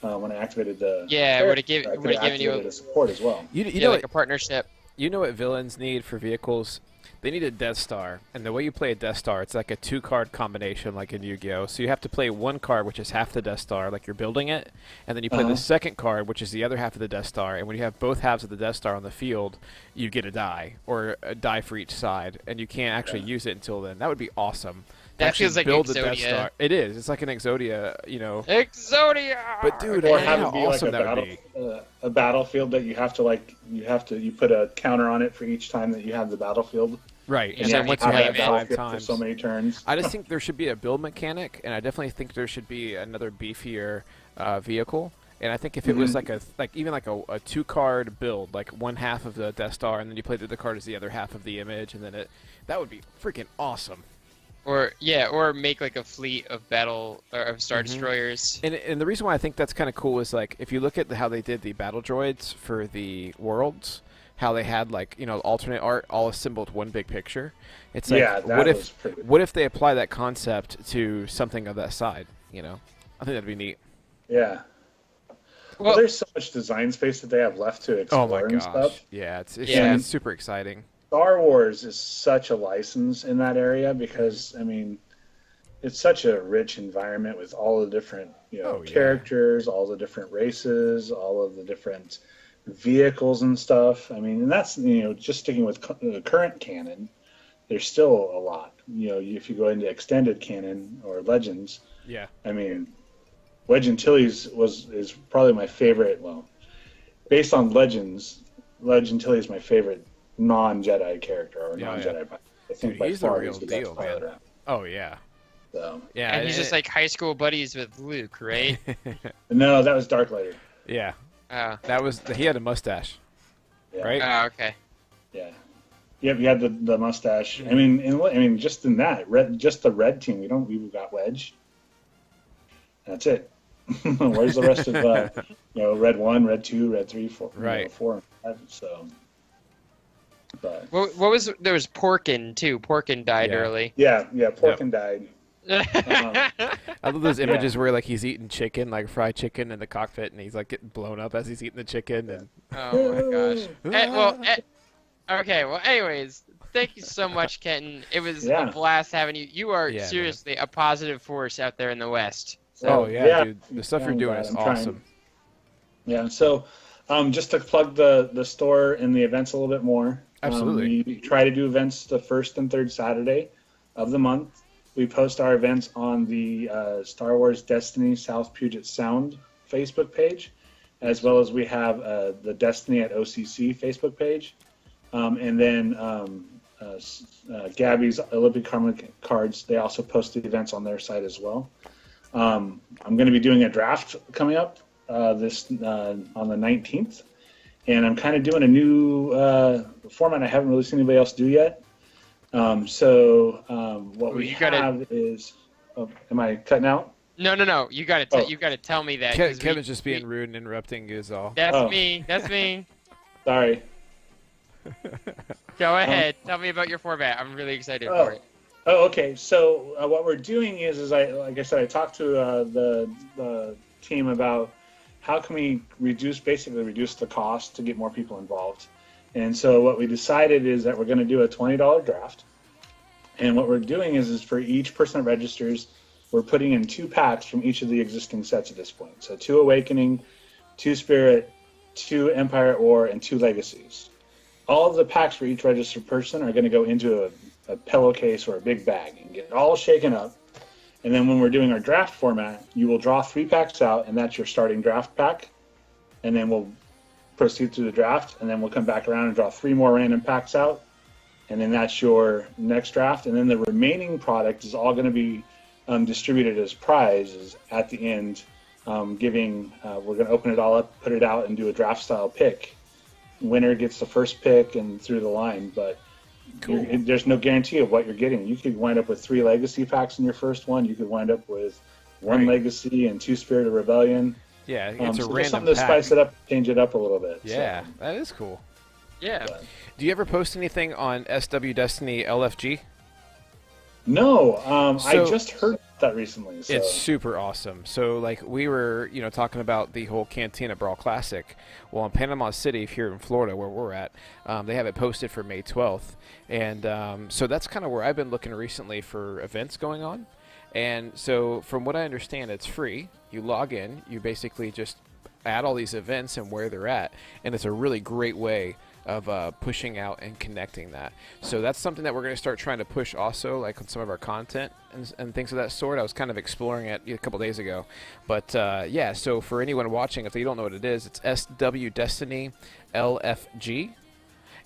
when I activated the Yeah, it would have I could given have you activated a support as well. You yeah, know like what, a partnership. you know what villains need for vehicles? They need a Death Star, and the way you play a Death Star, it's like a 2-card combination, like in Yu-Gi-Oh. So you have to play one card, which is half the Death Star, like you're building it, and then you play Uh-huh. the second card, which is the other half of the Death Star. And when you have both halves of the Death Star on the field, you get a die, or a die for each side, and you can't actually use it until then. That would be awesome. To That actually feels like build the Death Exodia. Star. It is. It's like an Exodia, you know. Exodia. But dude, Or Yeah, have how it be like awesome that would a battlefield that you have to you put a counter on it for each time that you have the battlefield. Right, Yeah, and you then have once to you play have it it 5 battlefield for times. so many turns. I just think there should be a build mechanic, and I definitely think there should be another beefier vehicle. And I think if it was like even like a 2-card build, like one half of the Death Star, and then you play the other card as the other half of the image, and then that would be freaking awesome. Or make like a fleet of Star Destroyers. And the reason why I think that's kind of cool is like if you look at how they did the battle droids for the worlds, how they had like alternate art all assembled one big picture. It's like Yeah, that was pretty. what if they apply that concept to something of that side? I think that'd be neat. Yeah. Well, there's so much design space that they have left to Oh explore my and gosh! stuff. Yeah, it's Yeah. it's super exciting. Star Wars is such a license in that area because it's such a rich environment with all the different Oh, yeah. characters, all the different races, all of the different vehicles and stuff. And that's just sticking with the current canon. There's still a lot. If you go into extended canon or Legends, Yeah. Wedge Antilles is probably my favorite. Well, based on Legends, Wedge Antilles is my favorite non-Jedi character or Yeah, non-Jedi. I think Dude, by he's the far real he's the deal, best pilot man. around. Oh yeah. So, Yeah. And he's just like high school buddies with Luke, right? no, that was Darklighter. yeah. Oh. He had a mustache, Yeah. right? Oh, okay. Yeah. Yep, you had the mustache. Just in that just the red team. We've got Wedge. That's it. Where's the rest of Red 1, Red 2, Red 3, 4, Right. 4 and 5? So, but What was there was Porkin too. Porkin died Yeah. early. yeah, Porkin died. I love those Yeah. images where like he's eating chicken, like fried chicken in the cockpit, and he's like getting blown up as he's eating the chicken. And Oh my gosh. Okay. Well, anyways, thank you so much, Kenton. It was Yeah. a blast having you. You are Yeah, man. seriously a positive force out there in the West. oh So, yeah, dude, the stuff you're I'm doing glad. is I'm trying. awesome. Yeah, so just to plug the store and the events a little bit more. Absolutely. We try to do events the first and third Saturday of the month. We post our events on the Star Wars Destiny South Puget Sound Facebook page, as well as we have the Destiny at OCC Facebook page. And then Gabby's Olympic Karma Cards, they also post the events on their site as well. I'm going to be doing a draft coming up on the 19th. And I'm kind of doing a new format I haven't really seen anybody else do yet. What we have is... Oh, am I cutting out? No. You got to Oh. you got to tell me that. 'cause Kevin's just being rude and interrupting you is all. That's Oh. me. That's me. Sorry. Go ahead. Tell me about your format. I'm really excited Oh. for it. Oh, okay. So what we're doing is like I said, I talked to the team about how can we basically reduce the cost to get more people involved. And so what we decided is that we're going to do a $20 draft. And what we're doing is for each person that registers, we're putting in 2 packs from each of the existing sets at this point. So 2 Awakening, 2 Spirit, 2 Empire at War, and 2 Legacies. All of the packs for each registered person are going to go into a pillowcase or a big bag and get it all shaken up. And then when we're doing our draft format, you will draw 3 packs out, and that's your starting draft pack. And then we'll proceed through the draft, and then we'll come back around and draw 3 more random packs out. And then that's your next draft. And then the remaining product is all going to be distributed as prizes at the end, we're going to open it all up, put it out, and do a draft-style pick. Winner gets the first pick and through the line, but Cool. there's no guarantee of what you're getting. You could wind up with 3 legacy packs in your first one. You could wind up with one Right. Legacy and two Spirit of Rebellion. Yeah, it's a So there's random something to pack. spice it up, change it up a little bit. Yeah, So, that is cool. Yeah. but- Do you ever post anything on SW Destiny LFG? No, I So- just heard that recently. So. It's super awesome. So, like, we were, talking about the whole Cantina Brawl Classic. Well, in Panama City, here in Florida, where we're at, they have it posted for May 12th. And so that's kind of where I've been looking recently for events going on. And so, from what I understand, it's free. You log in, you basically just add all these events and where they're at. And it's a really great way of pushing out and connecting that. So that's something that we're going to start trying to push also, like on some of our content and things of that sort. I was kind of exploring it a couple days ago. But yeah, so for anyone watching, if you don't know what it is, it's SW Destiny LFG.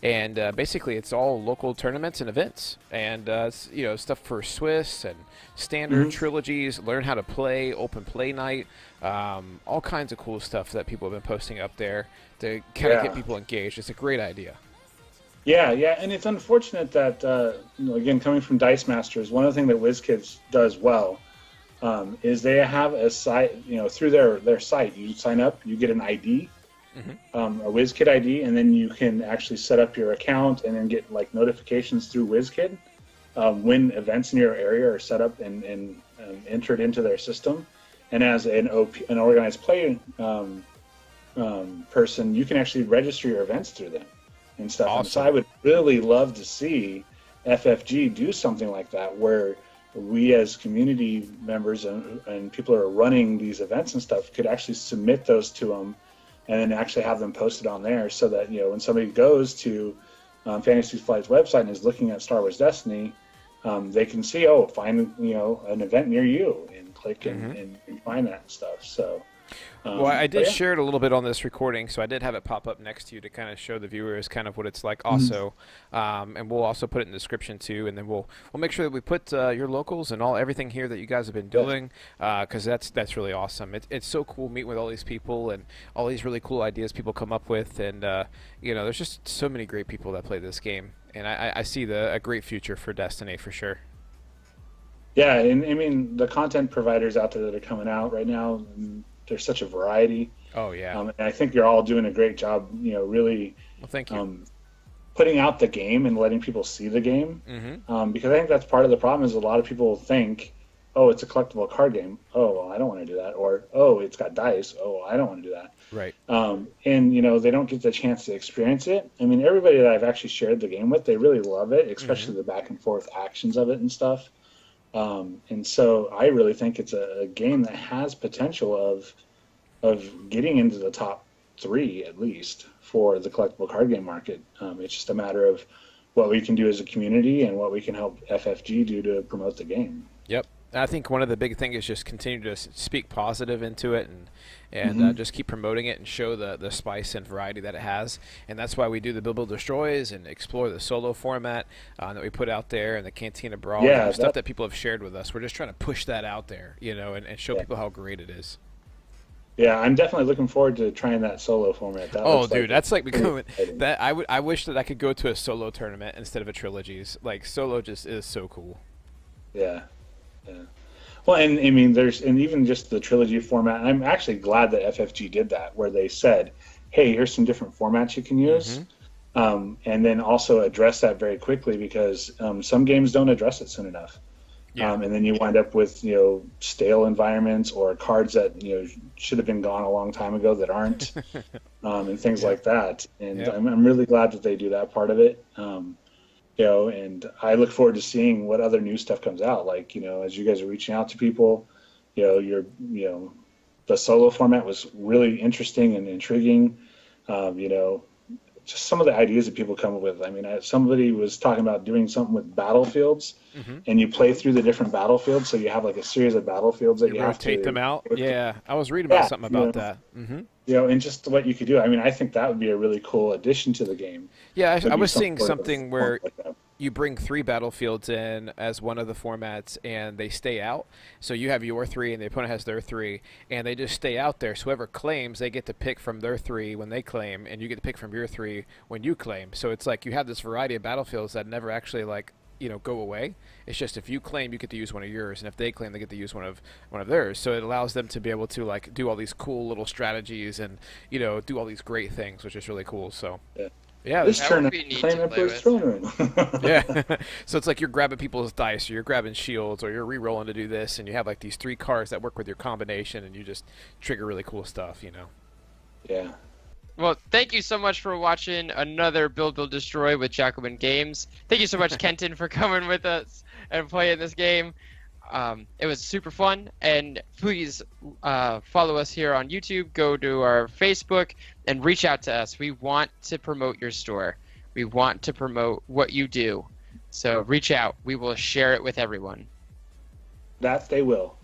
And basically, it's all local tournaments and events, and it's, stuff for Swiss and standard trilogies. Learn how to play, open play night, all kinds of cool stuff that people have been posting up there to kind of get people engaged. It's a great idea. Yeah, and it's unfortunate that again, coming from Dice Masters, one of the things that WizKids does well is they have a site. Through their site, you sign up, you get an ID. A WizKid ID, and then you can actually set up your account and then get like notifications through WizKid when events in your area are set up and entered into their system. And as an organized play person, you can actually register your events through them and stuff. Awesome. And so I would really love to see FFG do something like that, where we as community members and people who are running these events and stuff could actually submit those to them and then actually have them posted on there, so that when somebody goes to Fantasy Flight's website and is looking at Star Wars Destiny, they can see, find an event near you and click and find that stuff. So, Well, I did but yeah. share it a little bit on this recording, so I did have it pop up next to you to kind of show the viewers kind of what it's like also. And we'll also put it in the description too, and then we'll make sure that we put your locals and everything here that you guys have been doing, because that's really awesome. It's so cool meeting with all these people and all these really cool ideas people come up with, and there's just so many great people that play this game, and I see a great future for Destiny for sure. Yeah, and I mean the content providers out there that are coming out right now, there's such a variety. Oh yeah. And I think you're all doing a great job, really Well, thank you. putting out the game and letting people see the game. Because I think that's part of the problem is a lot of people think, oh, it's a collectible card game. Oh, well, I don't want to do that. Or, oh, it's got dice. Oh, I don't want to do that. Right. And, they don't get the chance to experience it. I mean, everybody that I've actually shared the game with, they really love it, especially the back and forth actions of it and stuff. And so I really think it's a game that has potential of getting into the top 3 at least for the collectible card game market. It's just a matter of what we can do as a community and what we can help FFG do to promote the game. Yep. I think one of the big things is just continue to speak positive into it and just keep promoting it and show the spice and variety that it has. And that's why we do the Build Destroys and explore the solo format that we put out there and the Cantina Brawl. Yeah, Stuff that people have shared with us. We're just trying to push that out there, and show people how great it is. Yeah, I'm definitely looking forward to trying that solo format. That Oh, looks dude, that's like becoming exciting. that. I wish that I could go to a solo tournament instead of a trilogies. Like solo just is so cool. Yeah. Well, and I mean, and even just the trilogy format. I'm actually glad that FFG did that, where they said, "Hey, here's some different formats you can use," and then also address that very quickly because some games don't address it soon enough. Yeah. And then you wind up with stale environments or cards that should have been gone a long time ago that aren't, and things like that. And I'm really glad that they do that part of it. And I look forward to seeing what other new stuff comes out. Like, as you guys are reaching out to people, the solo format was really interesting and intriguing. Just some of the ideas that people come up with. I mean, somebody was talking about doing something with battlefields, and you play through the different battlefields. So you have like a series of battlefields that you have to rotate them out. Yeah, I was reading about something about that. And just what you could do. I mean, I think that would be a really cool addition to the game. Yeah, I Would be was some seeing sort of something where like that. you bring 3 battlefields in as one of the formats, and they stay out. So you have your 3, and the opponent has their 3, and they just stay out there. So whoever claims, they get to pick from their 3 when they claim, and you get to pick from your 3 when you claim. So it's like you have this variety of battlefields that never actually go away. It's just if you claim, you get to use one of yours, and if they claim, they get to use one of theirs. So it allows them to be able to like do all these cool little strategies and do all these great things, which is really cool. So yeah, This That turn, would be neat claim to play Emperor's with. throne room. yeah. So it's like you're grabbing people's dice, or you're grabbing shields, or you're re-rolling to do this, and you have like these 3 cards that work with your combination, and you just trigger really cool stuff. Yeah. Well, thank you so much for watching another Build Build Destroy with Jacobin Games. Thank you so much, Kenton, for coming with us and playing this game. It was super fun, and please follow us here on YouTube. Go to our Facebook and reach out to us. We want to promote your store. We want to promote what you do. So reach out. We will share it with everyone. That they will.